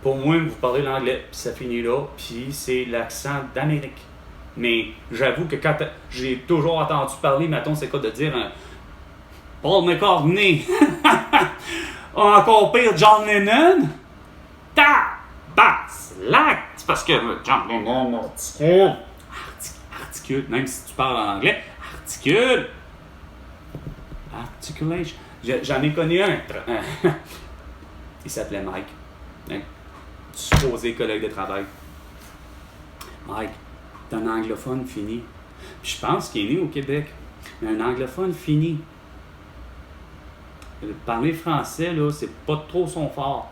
Pour moi, vous parlez l'anglais, puis ça finit là, puis c'est l'accent d'Amérique. Mais j'avoue que quand j'ai toujours entendu parler, mettons, c'est quoi de dire Paul McCartney, encore pire, John Lennon, slack, c'est parce que John Lennon articule, même si tu parles en anglais, articulation. J'en ai connu un. Il s'appelait Mike. Hein? Supposé collègue de travail. Mike, t'es un anglophone fini. Puis je pense qu'il est né au Québec. Mais un anglophone fini. Parler français, là, c'est pas trop son fort.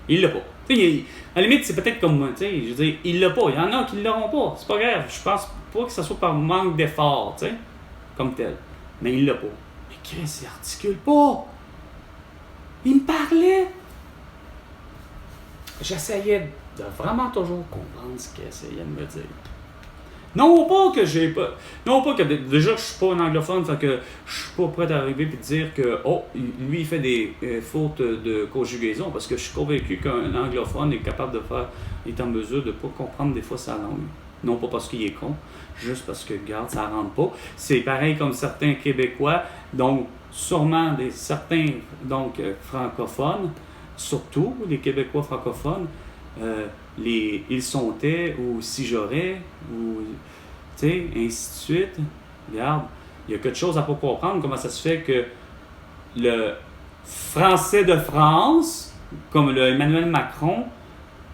Il l'a pas. À la limite, c'est peut-être comme moi. Je veux dire, il l'a pas. Il y en a qui ne l'auront pas. C'est pas grave. Je pense pas que ce soit par manque d'effort, comme tel. Mais il l'a pas. Mais Chris, il articule pas. Il me parlait. J'essayais de vraiment toujours comprendre ce qu'il essayait de me dire. Non pas que j'ai pas. Non pas que déjà je suis pas un anglophone, fait que je suis pas prêt à arriver et dire que lui il fait des fautes de conjugaison, parce que je suis convaincu qu'un anglophone est capable de faire, est en mesure de pas comprendre des fois sa langue. Non pas parce qu'il est con, juste parce que regarde, ça rentre pas. C'est pareil comme certains Québécois, donc sûrement certains francophones, surtout les Québécois francophones. Les ils sont-ais ou si j'aurais ou tu sais ainsi de suite. Regarde, il y a quelque chose à pas comprendre, comment ça se fait que le français de France comme le Emmanuel Macron,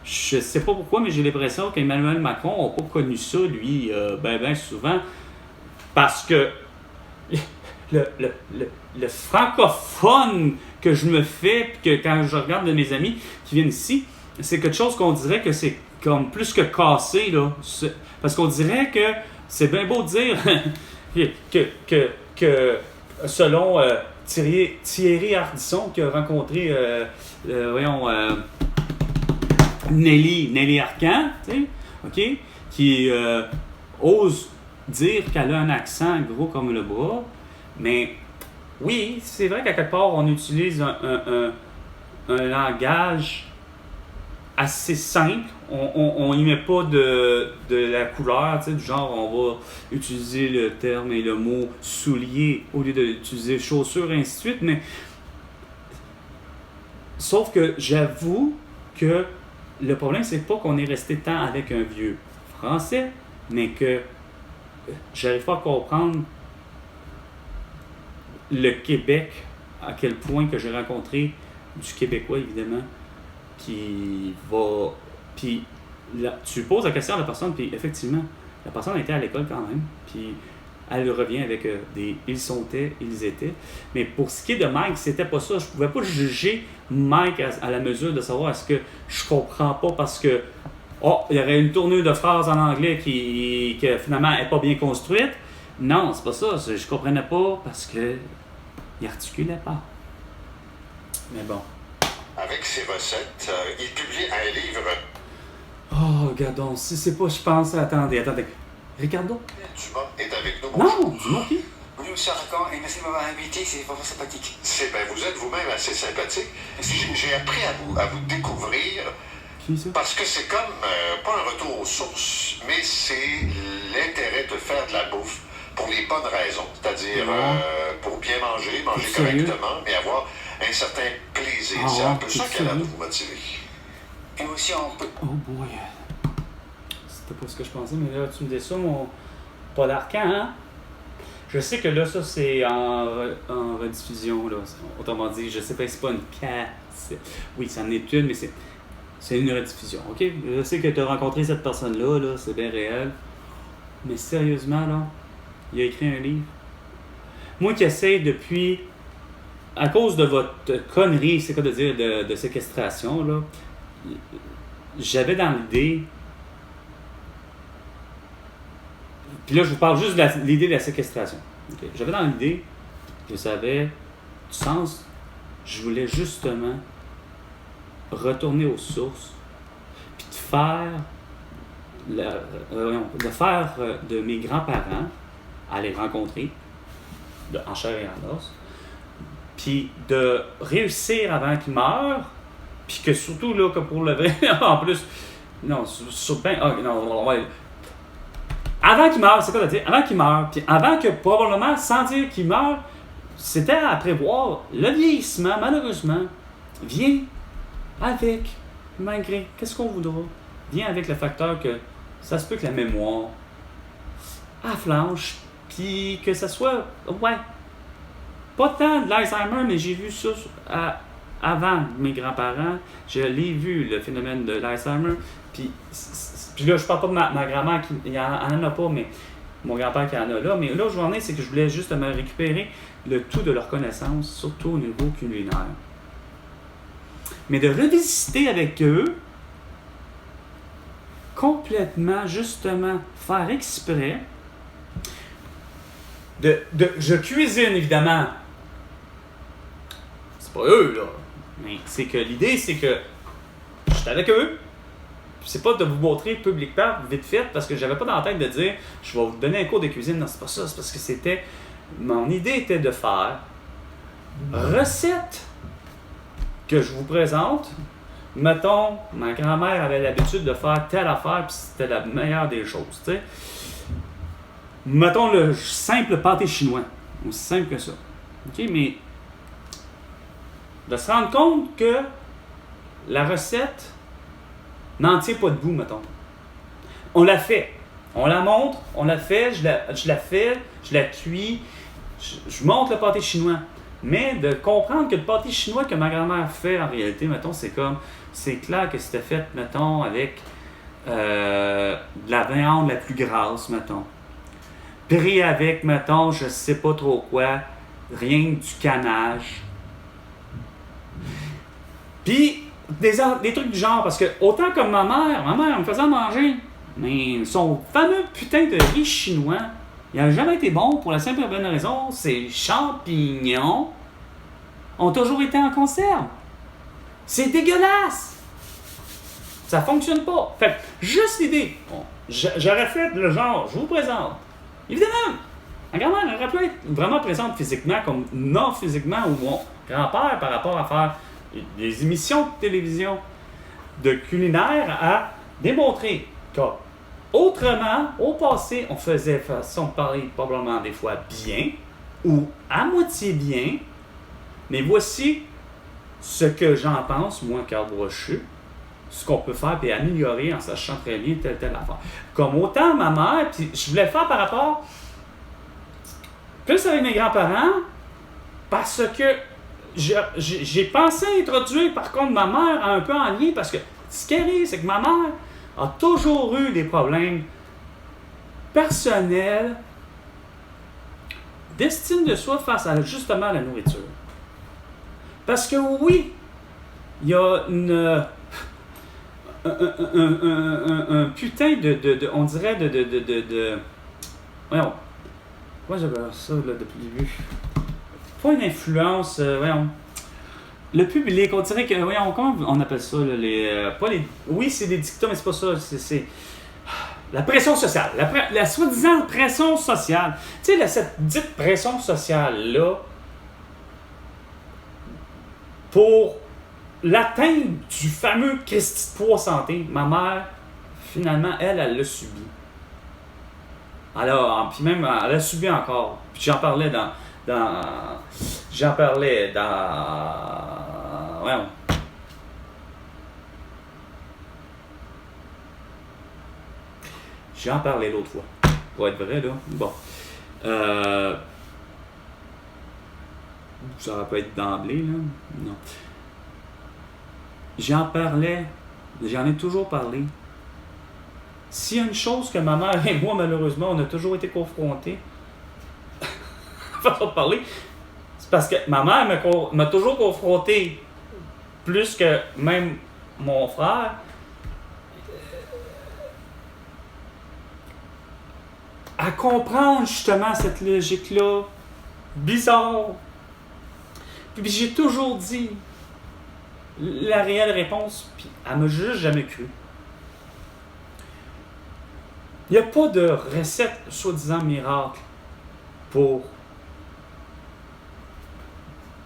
je sais pas pourquoi, mais j'ai l'impression qu'Emmanuel Macron n'a pas connu ça lui ben souvent, parce que le francophone que je me fais, puis que quand je regarde de mes amis qui viennent ici, c'est quelque chose qu'on dirait que c'est comme plus que cassé, là. Parce qu'on dirait que c'est bien beau de dire que selon Thierry Ardisson, qui a rencontré Nelly Arcan, tu sais, OK, qui ose dire qu'elle a un accent gros comme le bras, mais oui, c'est vrai qu'à quelque part, on utilise un langage assez simple. On n'y met pas de la couleur, tu sais, du genre on va utiliser le terme et le mot soulier au lieu d'utiliser chaussures, et ainsi de suite, mais sauf que j'avoue que le problème, c'est pas qu'on est resté tant avec un vieux français, mais que j'arrive pas à comprendre le Québec, à quel point que j'ai rencontré du Québécois, évidemment, qui va... Puis là, tu poses la question à la personne, puis effectivement, la personne était à l'école quand même, puis elle revient avec des « ils sont-ais »,« ils étaient ». Mais pour ce qui est de Mike, c'était pas ça. Je pouvais pas juger Mike à la mesure de savoir est-ce que je comprends pas parce que il y aurait une tournure de phrase en anglais qui finalement n'est pas bien construite. Non, c'est pas ça. Je comprenais pas parce que il articulait pas. Mais bon. Avec ses recettes, il publie un livre. Oh, regardons, si c'est pas, je pense. Attendez. Ricardo? Dumas est avec nous. Non, Dumas qui? Oui, monsieur Arcan, et merci de m'avoir invité, c'est vraiment sympathique. Vous êtes vous-même assez sympathique. J'ai appris à vous découvrir. Qui ça? Parce que c'est comme, pas un retour aux sources, mais c'est l'intérêt de faire de la bouffe pour les bonnes raisons. C'est-à-dire pour bien manger correctement, mais avoir un certain plaisir. C'est un peu ça qu'elle a de vous motiver. Et aussi en... Oh boy. C'était pas ce que je pensais, mais là, tu me dis ça, mon Paul Arcan, hein? Je sais que là, ça, c'est en rediffusion, là. Autrement dit, je sais pas, c'est pas une cassette. Oui, c'en est une, mais c'est une rediffusion, OK? Je sais que tu as rencontré cette personne-là, là, c'est bien réel. Mais sérieusement, là, il a écrit un livre. Moi qui essaie depuis... À cause de votre connerie, c'est quoi de dire, de séquestration, là, j'avais dans l'idée... Puis là, je vous parle juste de l'idée de la séquestration. Okay. J'avais dans l'idée que ça avait du sens. Je voulais justement retourner aux sources, puis de faire de mes grands-parents, à les rencontrer, en chair et en os, puis de réussir avant qu'ils meurent, puis que surtout, là, que pour le vrai, en plus, non, avant qu'il meure, c'est quoi de dire? Avant qu'il meure, puis avant que probablement, sans dire qu'il meure, c'était à prévoir. Le vieillissement, malheureusement, vient avec, malgré, qu'est-ce qu'on voudra, vient avec le facteur que ça se peut que la mémoire flanche, puis que ça soit, pas tant de l'Alzheimer, mais j'ai vu ça avant mes grands-parents, je l'ai vu, le phénomène de l'Alzheimer, puis là, je parle pas de ma grand-mère qui en a pas, mais mon grand-père qui en a là. Mais là où je veux en venir, c'est que je voulais justement récupérer le tout de leur connaissance, surtout au niveau culinaire. Mais de revisiter avec eux, complètement, justement, faire exprès, je cuisine, évidemment. C'est pas eux, là. Mais c'est que l'idée, c'est que je suis avec eux, c'est pas de vous montrer publiquement, vite fait, parce que j'avais pas dans la tête de dire, je vais vous donner un cours de cuisine. Non, c'est pas ça, c'est parce que mon idée était de faire recette que je vous présente. Mettons, ma grand-mère avait l'habitude de faire telle affaire, puis c'était la meilleure des choses, tu sais. Mettons le simple pâté chinois. Aussi simple que ça. OK, mais de se rendre compte que la recette n'en tient pas debout, mettons. On la fait. On la montre, on la fait, je la fais, je la cuis, je montre le pâté chinois. Mais de comprendre que le pâté chinois que ma grand-mère fait, en réalité, mettons, c'est clair que c'était fait, mettons, avec de la viande la plus grasse, mettons. Pris avec, mettons, je sais pas trop quoi, rien que du canage. Puis, des trucs du genre, parce que autant comme ma mère me faisait manger, mais son fameux putain de riz chinois, il n'a jamais été bon pour la simple et bonne raison, ces champignons ont toujours été en conserve. C'est dégueulasse! Ça fonctionne pas. Fait que, juste l'idée, j'aurais fait le genre, je vous présente. Évidemment, ma grand-mère aurait pu être vraiment présente physiquement, comme non physiquement, ou mon grand-père par rapport à faire des émissions de télévision de culinaire à démontrer qu'autrement, au passé, on faisait façon de parler probablement des fois bien, ou à moitié bien, mais voici ce que j'en pense, moi, Carl Brochu, ce qu'on peut faire et améliorer en sachant très bien telle affaire. Comme autant ma mère, puis je voulais faire par rapport plus avec mes grands-parents, parce que j'ai pensé introduire par contre ma mère un peu en lien, parce que ce qui arrive, c'est que ma mère a toujours eu des problèmes personnels d'estime de soi face à justement la nourriture. Parce que oui, il y a un putain de on dirait de voyons, moi j'avais ça là, depuis le début. Pas une influence, voyons. Le public, on dirait que, voyons, comment on appelle ça, là, pas les... Oui, c'est des dictats, mais c'est pas ça, c'est la pression sociale, la soi-disant pression sociale. Tu sais, cette dite pression sociale-là, pour l'atteinte du fameux Christi de poids santé, ma mère, finalement, elle l'a subi. Alors, puis même, elle a subi encore. Puis j'en parlais dans voyons. J'en parlais l'autre fois. Pour être vrai, là. Bon. Ça va pas être d'emblée, là. Non. J'en ai toujours parlé. S'il y a une chose que ma mère et moi, malheureusement, on a toujours été confrontés, façon de parler, c'est parce que ma mère m'a toujours confronté, plus que même mon frère, à comprendre justement cette logique-là bizarre. Puis j'ai toujours dit la réelle réponse, puis elle m'a juste jamais cru. Il n'y a pas de recette soi-disant miracle pour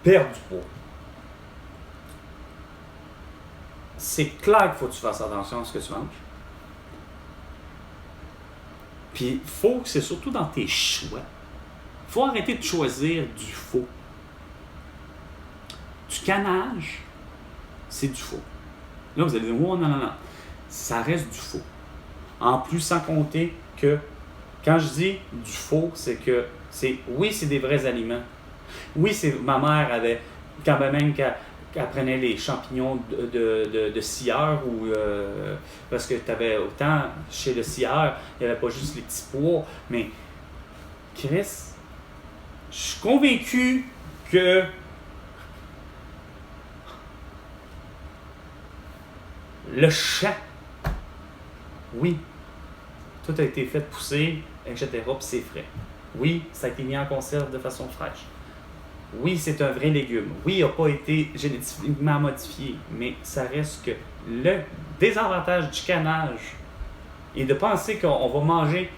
perdre du poids. C'est clair qu'il faut que tu fasses attention à ce que tu manges. Puis il faut que c'est surtout dans tes choix. Il faut arrêter de choisir du faux. Du canage, c'est du faux. Là, vous allez dire, oh, non. Ça reste du faux. En plus, sans compter que, quand je dis du faux, c'est que, oui, c'est des vrais aliments. Oui, ma mère avait, quand même qu'elle prenait les champignons de scieur, ou parce que tu avais autant, chez le scieur, il n'y avait pas juste les petits pois, mais, Chris, je suis convaincu que le champ, oui, tout a été fait pousser, etc., puis c'est frais. Oui, ça a été mis en conserve de façon fraîche. Oui, c'est un vrai légume. Oui, il n'a pas été génétiquement modifié, mais ça reste que le désavantage du canage et de penser qu'on va manger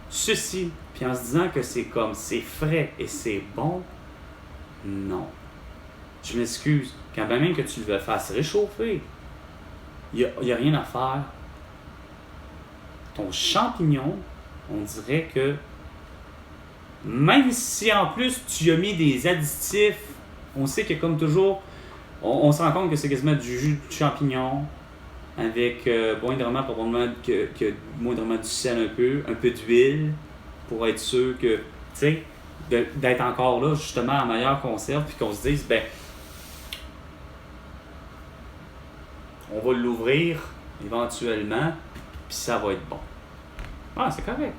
ceci, puis en se disant que c'est comme c'est frais et c'est bon, non. Je m'excuse, quand même que tu le fasses réchauffer, il n'y a rien à faire. Ton champignon, on dirait que même si en plus tu as mis des additifs, on sait que comme toujours, on se rend compte que c'est quasiment du jus de champignon avec moindrement du sel un peu d'huile pour être sûr que, tu sais, d'être encore là justement en meilleure conserve puis qu'on se dise, ben, on va l'ouvrir éventuellement puis ça va être bon. Ah, c'est correct.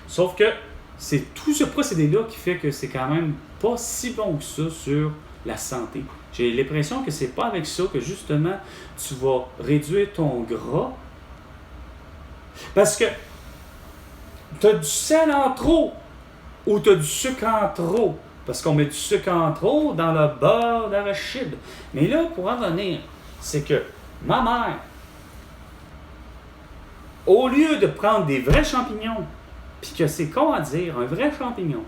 Sauf que c'est tout ce procédé-là qui fait que c'est quand même pas si bon que ça sur la santé. J'ai l'impression que c'est pas avec ça que justement tu vas réduire ton gras. Parce que tu as du sel en trop ou tu as du sucre en trop. Parce qu'on met du sucre en trop dans le beurre d'arachide. Mais là, pour en venir, c'est que ma mère, au lieu de prendre des vrais champignons, puis que c'est con à dire, un vrai champignon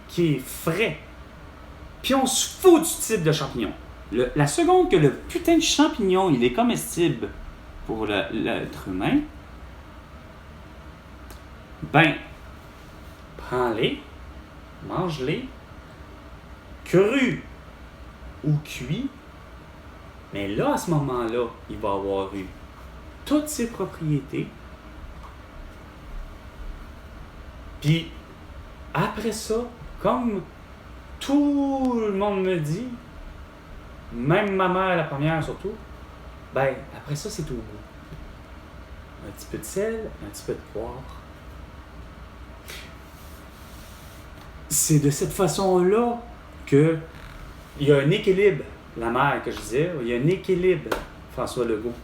qui est frais, puis on se fout du type de champignon. La seconde que le putain de champignon, il est comestible pour l'être humain, ben, prends-les, mange-les, crus ou cuits, mais là, à ce moment-là, il va avoir eu toutes ses propriétés. Puis, après ça, comme tout le monde me dit, même ma mère, la première surtout, ben, après ça, c'est au goût. Un petit peu de sel, un petit peu de poivre. C'est de cette façon-là qu'il y a un équilibre, la mère que je disais, il y a un équilibre, François Legault.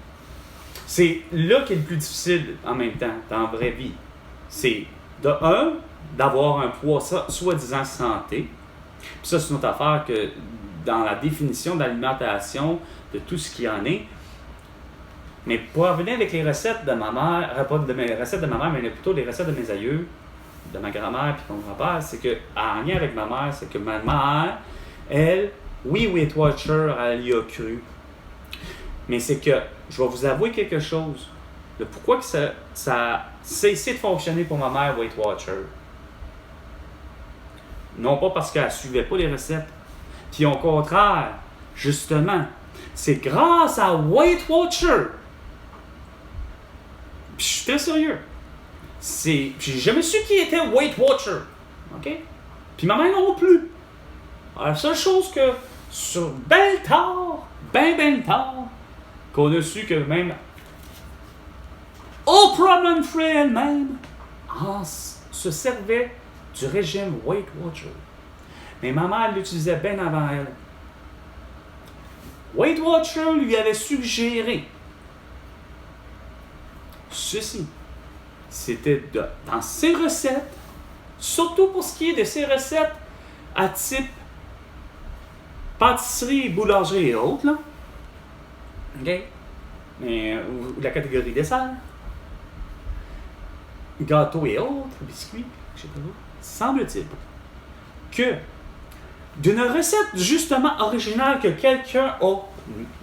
C'est là qui est le plus difficile en même temps, dans la vraie vie. C'est de un, d'avoir un poids soi-disant santé. Puis ça, c'est une autre affaire que dans la définition d'alimentation, de tout ce qu'il y en est. Mais pour revenir avec les recettes de ma mère, pas de mes recettes de ma mère, mais plutôt les recettes de mes aïeux, de ma grand-mère puis mon grand-père, c'est que, en lien avec ma mère, c'est que ma mère, elle, oui, Weight Watcher, elle y a cru. Mais c'est que, je vais vous avouer quelque chose. Le pourquoi que ça a cessé de fonctionner pour ma mère, Weight Watcher. Non pas parce qu'elle ne suivait pas les recettes. Puis au contraire, justement, c'est grâce à Weight Watcher. Puis je suis très sérieux. J'ai jamais su qui était Weight Watcher. OK? Puis ma mère non plus. Alors, la seule chose que, sur ben tard, qu'on a su que même Oprah Winfrey elle-même se servait du régime Weight Watcher. Mais ma mère l'utilisait bien avant elle. Weight Watcher lui avait suggéré ceci. C'était dans ses recettes, surtout pour ce qui est de ses recettes à type pâtisserie, boulangerie et autres, là. OK? Mais la catégorie dessert, gâteaux et autres, biscuits, je sais pas où. Semble-t-il que d'une recette justement originale que quelqu'un a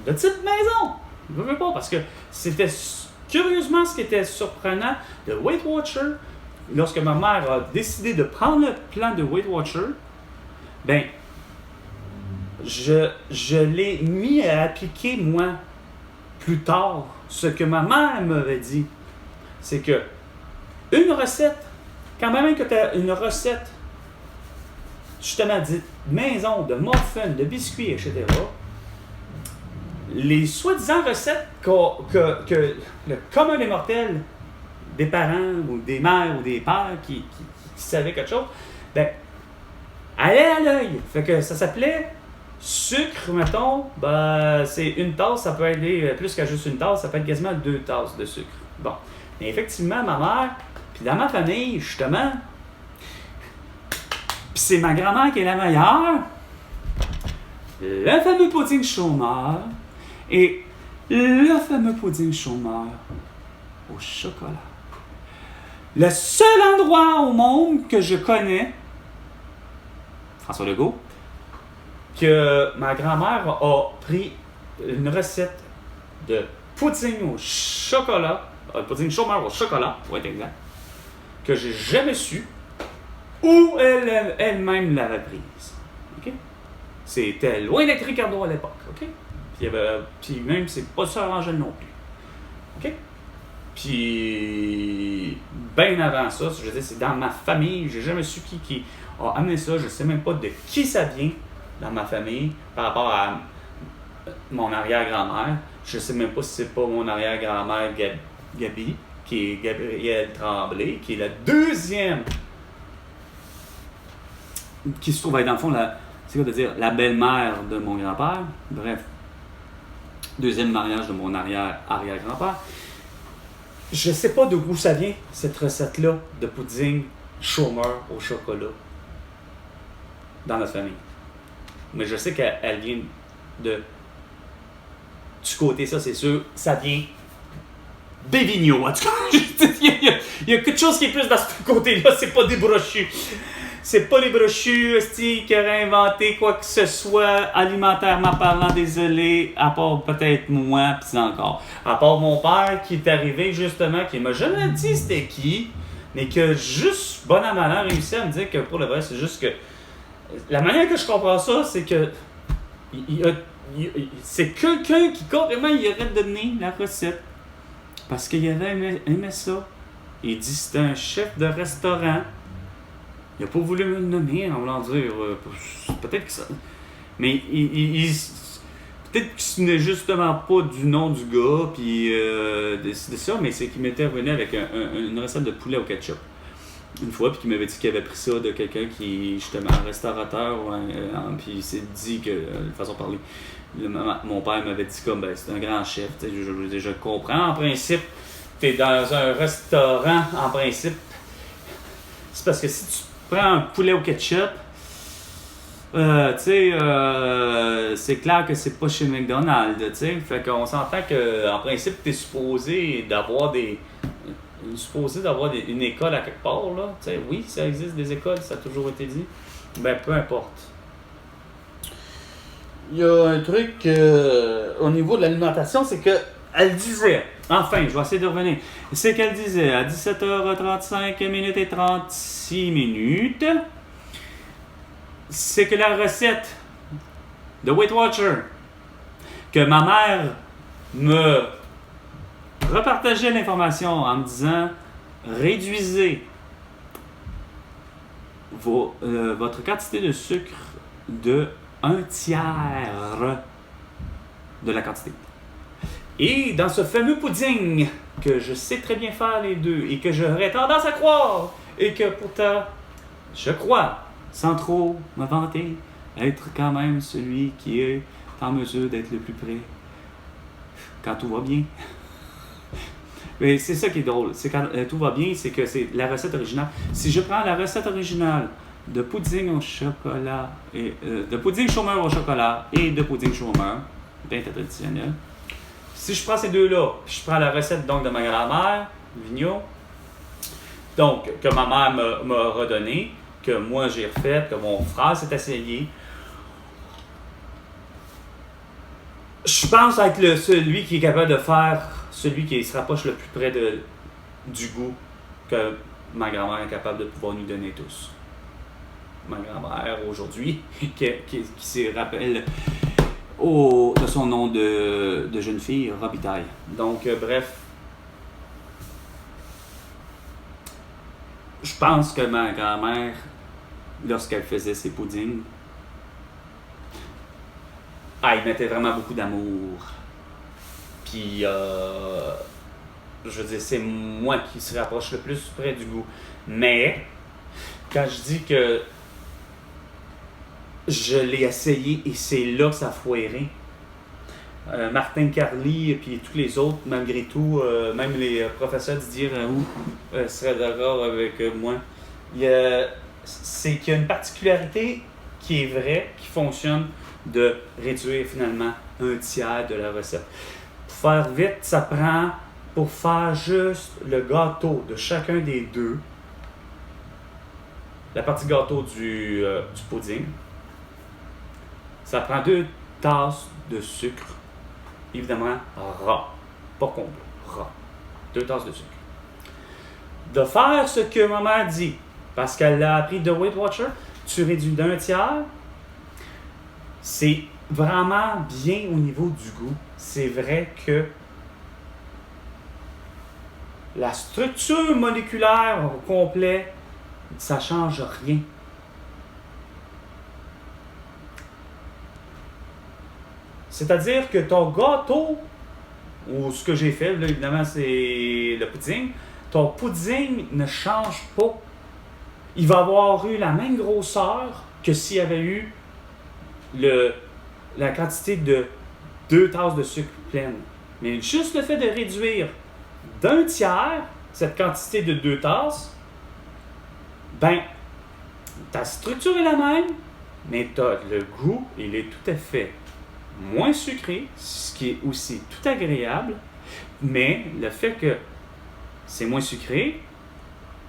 de type maison, je ne veux pas, parce que c'était curieusement ce qui était surprenant de Weight Watcher, lorsque ma mère a décidé de prendre le plan de Weight Watcher, ben, je l'ai mis à appliquer moi plus tard. Ce que ma mère m'avait dit, c'est que une recette, quand même que tu as une recette justement dite maison, de muffins, de biscuits, etc., les soi-disant recettes que le commun des mortels, des parents ou des mères ou des pères qui savaient quelque chose, ben, allait à l'œil. Fait que ça s'appelait sucre, mettons, ben, c'est une tasse, ça peut aller plus qu'à juste une tasse, ça peut être quasiment 2 tasses de sucre. Bon. Mais effectivement, ma mère, puis dans ma famille, justement, puis c'est ma grand-mère qui est la meilleure, le fameux pudding chômeur, et le fameux pudding chômeur au chocolat. Le seul endroit au monde que je connais, François Legault, que ma grand-mère a pris une recette de pudding au chocolat, pudding chômeur au chocolat, pour être exact, que j'ai jamais su, où elle-même l'avait prise. Okay? C'était loin d'être Ricardo à l'époque. Okay? Puis même, c'est pas ça Angèle non plus. OK? Puis, bien avant ça, je veux dire, c'est dans ma famille, j'ai jamais su qui a amené ça, je sais même pas de qui ça vient dans ma famille par rapport à mon arrière-grand-mère. Je sais même pas si c'est pas mon arrière-grand-mère Gabi, qui est Gabrielle Tremblay, qui est la deuxième, qui se trouve être dans le fond, c'est quoi de dire, la belle-mère de mon grand-père. Bref, deuxième mariage de mon arrière-grand-père. Je sais pas d'où ça vient, cette recette-là de pudding chômeur au chocolat dans notre famille. Mais je sais qu'elle vient du côté, ça c'est sûr, ça vient des Vigneault. En tout cas, il y a quelque chose qui est plus dans ce côté-là, c'est pas des brochus. C'est pas les brochus qui auraient inventé quoi que ce soit alimentairement parlant, désolé, à part peut-être moi, pis encore. À part mon père qui est arrivé justement, qui m'a jamais dit c'était qui, mais que juste, bon à malin, réussi à me dire que pour le vrai, c'est juste que la manière que je comprends ça, c'est que c'est quelqu'un qui carrément il aurait donné la recette parce qu'il avait aimé ça. Il dit c'était un chef de restaurant. Il n'a pas voulu me le nommer en voulant dire peut-être que ça. Mais peut-être qu'il ne venait justement pas du nom du gars, puis de ça, mais c'est qu'il m'était revenu avec une recette de poulet au ketchup. Une fois, puis qu'il m'avait dit qu'il avait pris ça de quelqu'un qui est justement un restaurateur, puis il s'est dit que, de façon de parler, mon père m'avait dit comme, ben, c'est un grand chef, je comprends, en principe, t'es dans un restaurant, en principe, c'est parce que si tu prends un poulet au ketchup, c'est clair que c'est pas chez McDonald's, tu sais. Fait qu'on s'entend qu'en principe, t'es supposé d'avoir une école à quelque part, là. Tu sais, oui, ça existe des écoles, ça a toujours été dit. Ben, peu importe. Il y a un truc au niveau de l'alimentation, c'est que elle disait, enfin, je vais essayer de revenir, c'est qu'elle disait à 17h35 minutes et 36 minutes, c'est que la recette de Weight Watcher que ma mère me repartageait l'information en me disant réduisez votre quantité de sucre de 1/3 de la quantité. Et dans ce fameux pudding que je sais très bien faire les deux et que j'aurais tendance à croire et que pourtant je crois sans trop me vanter être quand même celui qui est en mesure d'être le plus près quand tout va bien. Mais c'est ça qui est drôle, c'est quand tout va bien, c'est que c'est la recette originale. Si je prends la recette originale de pudding au chocolat, et de pudding chômeur au chocolat et de pudding chômeur, bien traditionnel. Si je prends ces deux-là, puis je prends la recette donc de ma grand-mère, Vigneault, donc que ma mère m'a redonné, que moi j'ai refait, que mon frère s'est essayé, je pense être celui qui est capable de faire, celui qui se rapproche le plus près du goût que ma grand-mère est capable de pouvoir nous donner tous. Ma grand-mère aujourd'hui, qui se rappelle de son nom de jeune fille, Robitaille. Donc, bref, je pense que ma grand-mère, lorsqu'elle faisait ses puddings, elle mettait vraiment beaucoup d'amour. Puis, je veux dire, c'est moi qui se rapproche le plus près du goût. Mais, quand je dis que je l'ai essayé et c'est là que ça a foiré. Martin Carly et puis tous les autres, malgré tout, même les professeurs Didier Raoult seraient d'accord avec moi. C'est qu'il y a une particularité qui est vraie, qui fonctionne, de réduire finalement 1/3 de la recette. faire vite, ça prend, pour faire juste le gâteau de chacun des deux, la partie gâteau du pudding, ça prend 2 tasses de sucre, évidemment ras, pas complet, ras, 2 tasses de sucre. De faire ce que maman dit, parce qu'elle l'a appris de Weight Watcher, tu réduis d'un tiers, c'est vraiment bien au niveau du goût. C'est vrai que la structure moléculaire au complet, ça ne change rien. C'est-à-dire que ton gâteau, ou ce que j'ai fait, là, évidemment, c'est le pudding, ton pudding ne change pas. Il va avoir eu la même grosseur que s'il y avait eu la quantité de 2 tasses de sucre pleine. Mais juste le fait de réduire d'un tiers cette quantité de 2 tasses, ben, ta structure est la même, mais le goût, il est tout à fait moins sucré, ce qui est aussi tout agréable, mais le fait que c'est moins sucré,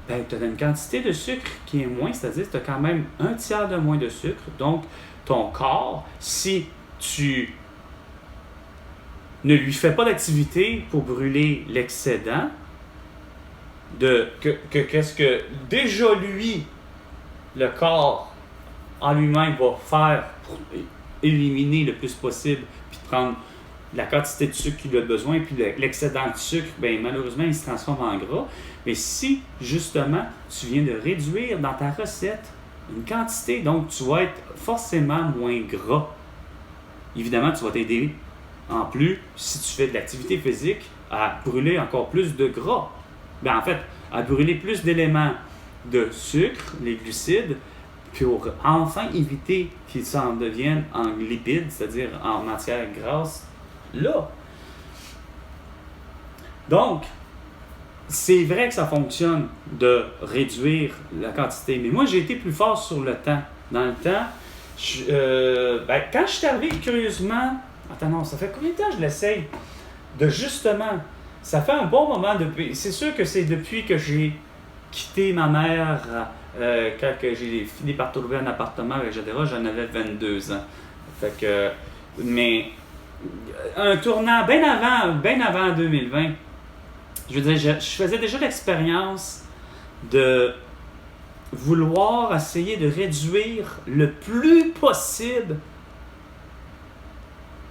ben, tu as une quantité de sucre qui est moins, c'est-à-dire que tu as quand même un tiers de moins de sucre. Donc, ton corps, si tu ne lui fais pas d'activité pour brûler l'excédent, qu'est-ce que déjà lui, le corps en lui-même va faire pour éliminer le plus possible, puis prendre la quantité de sucre qu'il a besoin, puis l'excédent de sucre, bien, malheureusement, il se transforme en gras. Mais si, justement, tu viens de réduire dans ta recette une quantité, donc tu vas être forcément moins gras. Évidemment, tu vas t'aider, en plus, si tu fais de l'activité physique, à brûler encore plus de gras. Bien, en fait, à brûler plus d'éléments de sucre, les glucides, pour enfin éviter qu'ils s'en deviennent en lipides, c'est-à-dire en matière grasse, là. Donc, c'est vrai que ça fonctionne de réduire la quantité, mais moi, j'ai été plus fort sur le temps. Dans le temps, quand je suis arrivé, curieusement, attends, non, ça fait combien de temps que je l'essaye? De justement, ça fait un bon moment depuis, c'est sûr que c'est depuis que j'ai quitté ma mère, quand j'ai fini par trouver un appartement avec Jadera, j'en avais 22 ans. Fait que, mais, un tournant bien avant 2020, je veux dire, je faisais déjà l'expérience de vouloir essayer de réduire le plus possible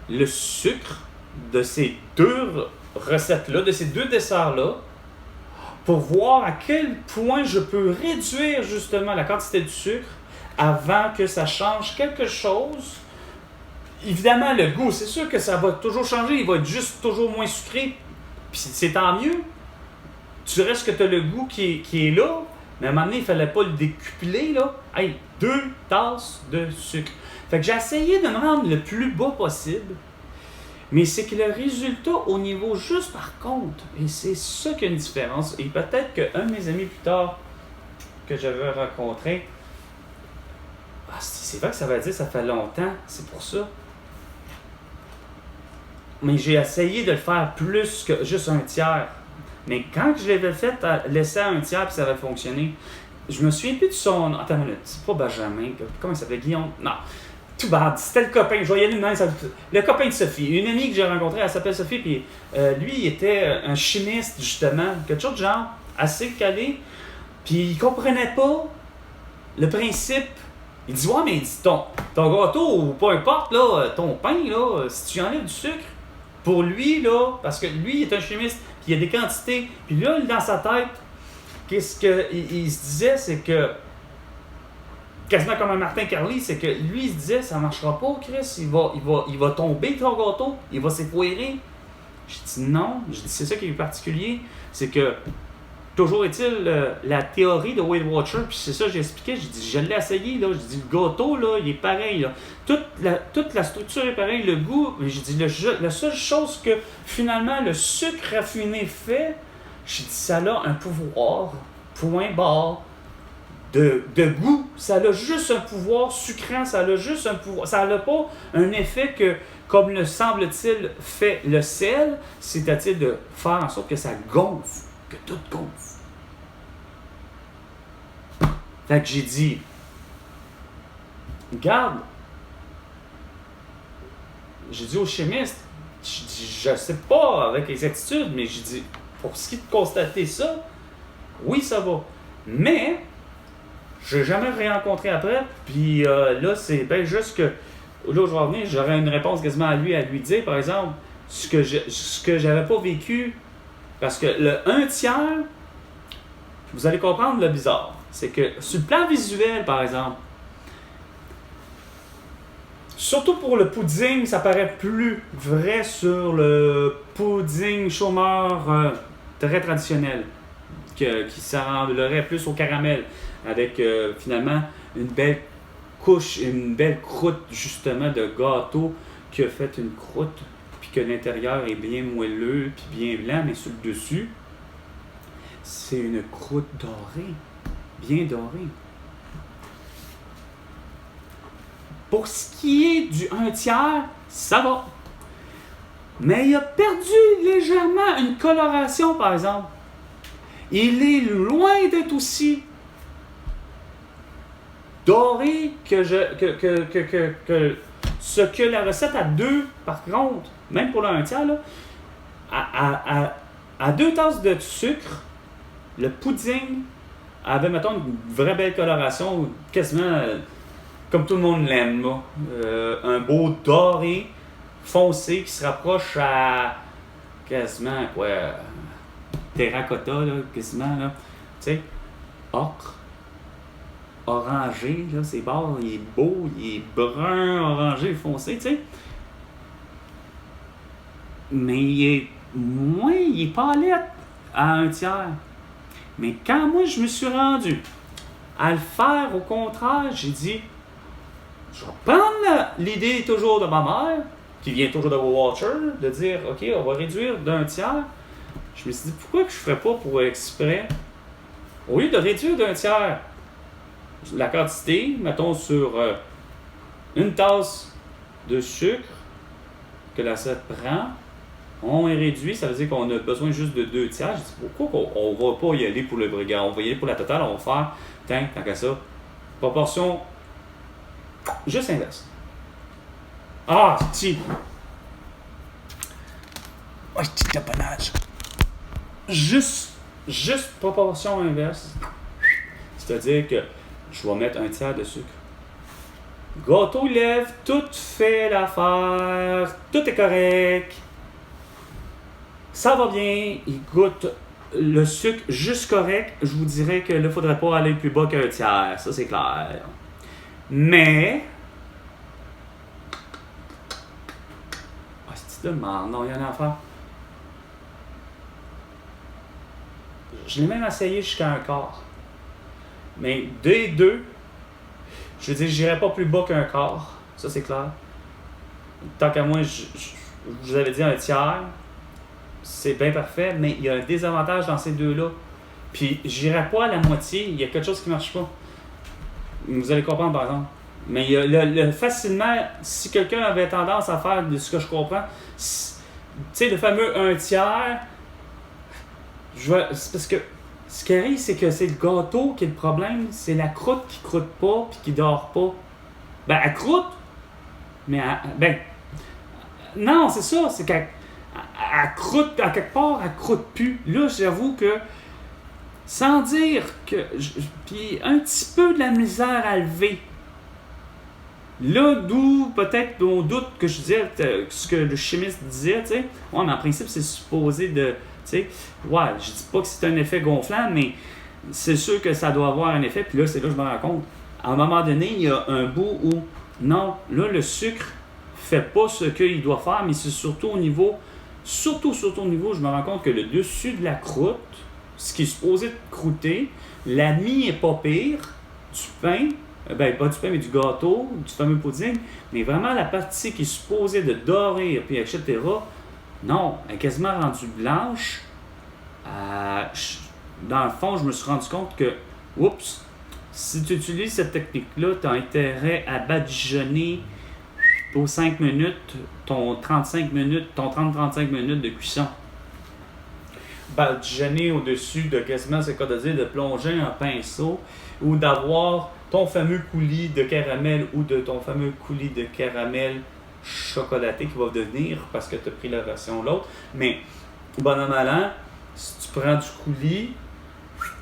le sucre de ces 2 recettes-là, de ces 2 desserts-là, pour voir à quel point je peux réduire justement la quantité de sucre avant que ça change quelque chose. Évidemment, le goût, c'est sûr que ça va toujours changer, il va être juste toujours moins sucré, puis c'est tant mieux. Tu restes que tu as le goût qui est là, mais à un moment donné, il ne fallait pas le décupler, là. Hey, 2 tasses de sucre. Fait que j'ai essayé de me rendre le plus bas possible, mais c'est que le résultat au niveau juste par contre, et c'est ça qui a une différence, et peut-être qu'un de mes amis plus tard que j'avais rencontré, c'est vrai que ça va dire ça fait longtemps, c'est pour ça. Mais j'ai essayé de le faire plus que juste un tiers. Mais quand je l'avais fait, laisser à un tiers puis ça avait fonctionné, je me souviens plus de son... Attends une minute, c'est pas Benjamin, comment il s'appelait? Guillaume? Non, tout bad, c'était le copain, je vais y aller demain, le copain de Sophie, une amie que j'ai rencontrée, elle s'appelle Sophie, puis lui, il était un chimiste, justement, quelque chose de genre assez calé, puis il comprenait pas le principe. Il dit, ouais, mais ton gâteau, ou peu importe, là, ton pain, là, si tu enlèves du sucre, pour lui, là, parce que lui, il est un chimiste, puis il y a des quantités, puis là, dans sa tête, qu'est-ce qu'il se disait, c'est que, quasiment comme un Martin Carly, c'est que lui, il se disait, ça marchera pas, Chris, il va tomber ton gâteau, il va s'effoirer. Je dis non, je dis c'est ça qui est particulier, c'est que, toujours est-il, la théorie de Weight Watcher, puis c'est ça que j'ai expliqué, je dis, je l'ai essayé, là, je dis, le gâteau, là, il est pareil, là. Toute la structure est pareille, le goût, je dis, la seule chose que, finalement, le sucre raffiné fait, je dis, ça a un pouvoir, point barre, de goût, ça a juste un pouvoir sucrant, ça a juste un pouvoir, ça n'a pas un effet comme le semble-t-il fait le sel, c'est-à-dire de faire en sorte que ça gonfle, que tout gonfle. Fait que j'ai dit, regarde, j'ai dit au chimiste, je sais pas avec exactitude, mais j'ai dit, pour ce qui est de constater ça, oui, ça va. Mais, je l'ai jamais rencontré après, puis là, c'est bien juste que, là où je vais revenir, j'aurais une réponse quasiment à lui dire, par exemple, ce que j'avais pas vécu, parce que le 1 tiers, vous allez comprendre le bizarre, c'est que sur le plan visuel, par exemple, surtout pour le pudding, ça paraît plus vrai sur le pudding chômeur très traditionnel, qui s'assemblerait plus au caramel, avec finalement une belle couche, une belle croûte justement de gâteau qui a fait une croûte, puis que l'intérieur est bien moelleux, puis bien blanc, mais sur le dessus, c'est une croûte dorée, bien dorée. Pour ce qui est du 1 tiers, ça va. Mais il a perdu légèrement une coloration, par exemple. Il est loin d'être aussi doré que ce que la recette à 2, par contre, même pour le 1 tiers, là, à 2 tasses de sucre, le pudding avait, mettons, une vraie belle coloration, quasiment comme tout le monde l'aime, là. Un beau doré foncé qui se rapproche à quasiment, quoi, terracotta, là, quasiment, là. Tu sais, ocre, orangé, là, ses bords, il est beau, il est brun, orangé, foncé, tu sais. Mais il est pâlette à 1 tiers. Mais quand moi, je me suis rendu à le faire, au contraire, j'ai dit, je vais prendre l'idée toujours de ma mère, qui vient toujours de Watcher, de dire, OK, on va réduire d'1 tiers. Je me suis dit, pourquoi que je ne ferais pas pour exprès, au lieu de réduire d'1 tiers la quantité, mettons sur 1 tasse de sucre que l'assiette prend, on est réduit, ça veut dire qu'on a besoin juste de 2 tiers. Je dis, pourquoi on ne va pas y aller pour le brigand? On va y aller pour la totale, on va faire, tant qu'à ça, proportion juste inverse. Ah, petit! Oh, petit taponnage! Juste proportion inverse. C'est-à-dire que je vais mettre 1 tiers de sucre. Gâteau lèvres, tout fait l'affaire, tout est correct. Ça va bien, il goûte le sucre juste correct. Je vous dirais que là, il ne faudrait pas aller plus bas qu'1 tiers, ça c'est clair. Mais... Ah, c'est de merde, non, il y en a à faire. Je l'ai même essayé jusqu'à 1/4. Mais des deux, je veux dire, je n'irai pas plus bas qu'1/4. Ça, c'est clair. Tant qu'à moi, je vous avais dit 1 tiers. C'est bien parfait, mais il y a un désavantage dans ces deux-là. Puis, j'irai pas à la moitié. Il y a quelque chose qui ne marche pas. Vous allez comprendre, par exemple. Mais il y a facilement, si quelqu'un avait tendance à faire de ce que je comprends, tu sais, le fameux 1 tiers, c'est parce que ce qui arrive, c'est que c'est le gâteau qui est le problème. C'est la croûte qui croûte pas puis qui dort pas. Ben, elle croûte, mais non, c'est ça. C'est qu'elle croûte, à quelque part, elle croûte plus. Là, j'avoue que, sans dire que... Puis un petit peu de la misère à lever. Là, d'où peut-être mon doute que je disais, ce que le chimiste disait, tu sais. Ouais, mais en principe, c'est supposé de... Tu sais, ouais, je dis pas que c'est un effet gonflant, mais c'est sûr que ça doit avoir un effet. Puis là, c'est là que je me rends compte. À un moment donné, il y a un bout où, non, là, le sucre fait pas ce qu'il doit faire, mais c'est surtout au niveau, au niveau, je me rends compte que le dessus de la croûte, ce qui est supposé de croûter, la mie est pas pire, du pain, ben pas du pain, mais du gâteau, du fameux pudding, mais vraiment la partie qui est supposée de dorer, puis etc., non, elle est quasiment rendue blanche. Dans le fond, je me suis rendu compte que, oups, si tu utilises cette technique-là, tu as intérêt à badigeonner aux 5 minutes, ton 30-35 minutes de cuisson. Badigeonner au-dessus de quasiment, c'est quoi de dire, de plonger un pinceau ou d'avoir ton fameux coulis de caramel ou de ton fameux coulis de caramel chocolaté qui va devenir parce que tu as pris la version l'autre. Mais, bon an, mal an, si tu prends du coulis,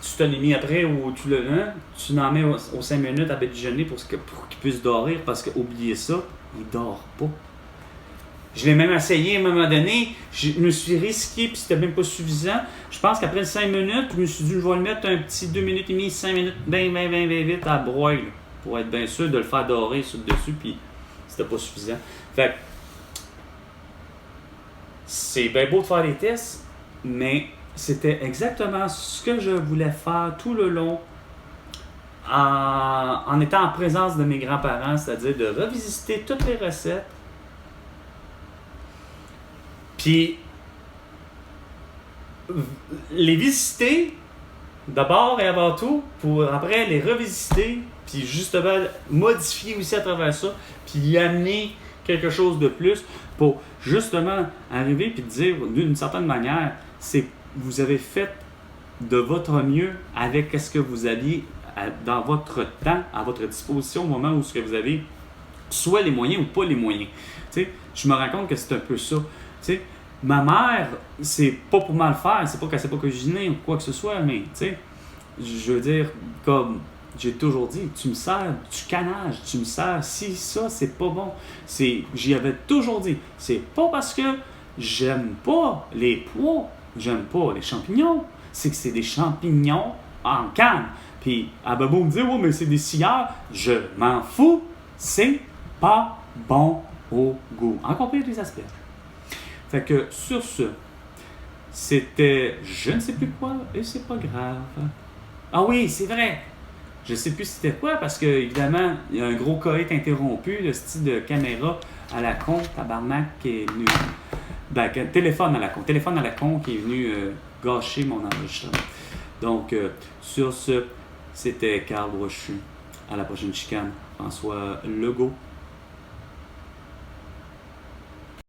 tu te l'as mis après ou tu en mets aux 5 minutes à badigeonner pour qu'il puisse dormir parce que, oubliez ça, il dort pas. Je l'ai même essayé à un moment donné, je me suis risqué puis c'était même pas suffisant. Je pense qu'après 5 minutes, je me suis dit je vais le mettre un petit 2 minutes et demie, 5 minutes, bien vite à broil pour être bien sûr de le faire dorer sur le dessus puis c'était pas suffisant. Fait que c'est bien beau de faire des tests, mais c'était exactement ce que je voulais faire tout le long en étant en présence de mes grands-parents, c'est-à-dire de revisiter toutes les recettes. Puis, les visiter d'abord et avant tout, pour après les revisiter, puis justement modifier aussi à travers ça, puis y amener quelque chose de plus pour justement arriver puis dire d'une certaine manière, c'est que vous avez fait de votre mieux avec ce que vous aviez dans votre temps, à votre disposition au moment où vous avez soit les moyens ou pas les moyens. Tu sais, je me rends compte que c'est un peu ça. Tu sais, ma mère, c'est pas pour mal faire, c'est pas qu'elle sait pas cuisiner ou quoi que ce soit, mais tu sais, je veux dire, comme j'ai toujours dit, tu me sers du canage, tu me sers si ça, c'est pas bon. J'y avais toujours dit, c'est pas parce que j'aime pas les pois, j'aime pas les champignons, c'est que c'est des champignons en canne. Puis, elle va beau me dire, ouais, mais c'est des scieurs, je m'en fous, c'est pas bon au goût. Encore pire des asperges. Fait que sur ce, c'était je ne sais plus quoi et c'est pas grave. Ah oui, c'est vrai! Je sais plus c'était quoi parce que évidemment, il y a un gros coït interrompu, le style de caméra à la con, tabarnak qui est venu. Téléphone à la con qui est venu gâcher mon enregistrement. Donc, sur ce, c'était Carl Brochu. À la prochaine chicane. François Legault.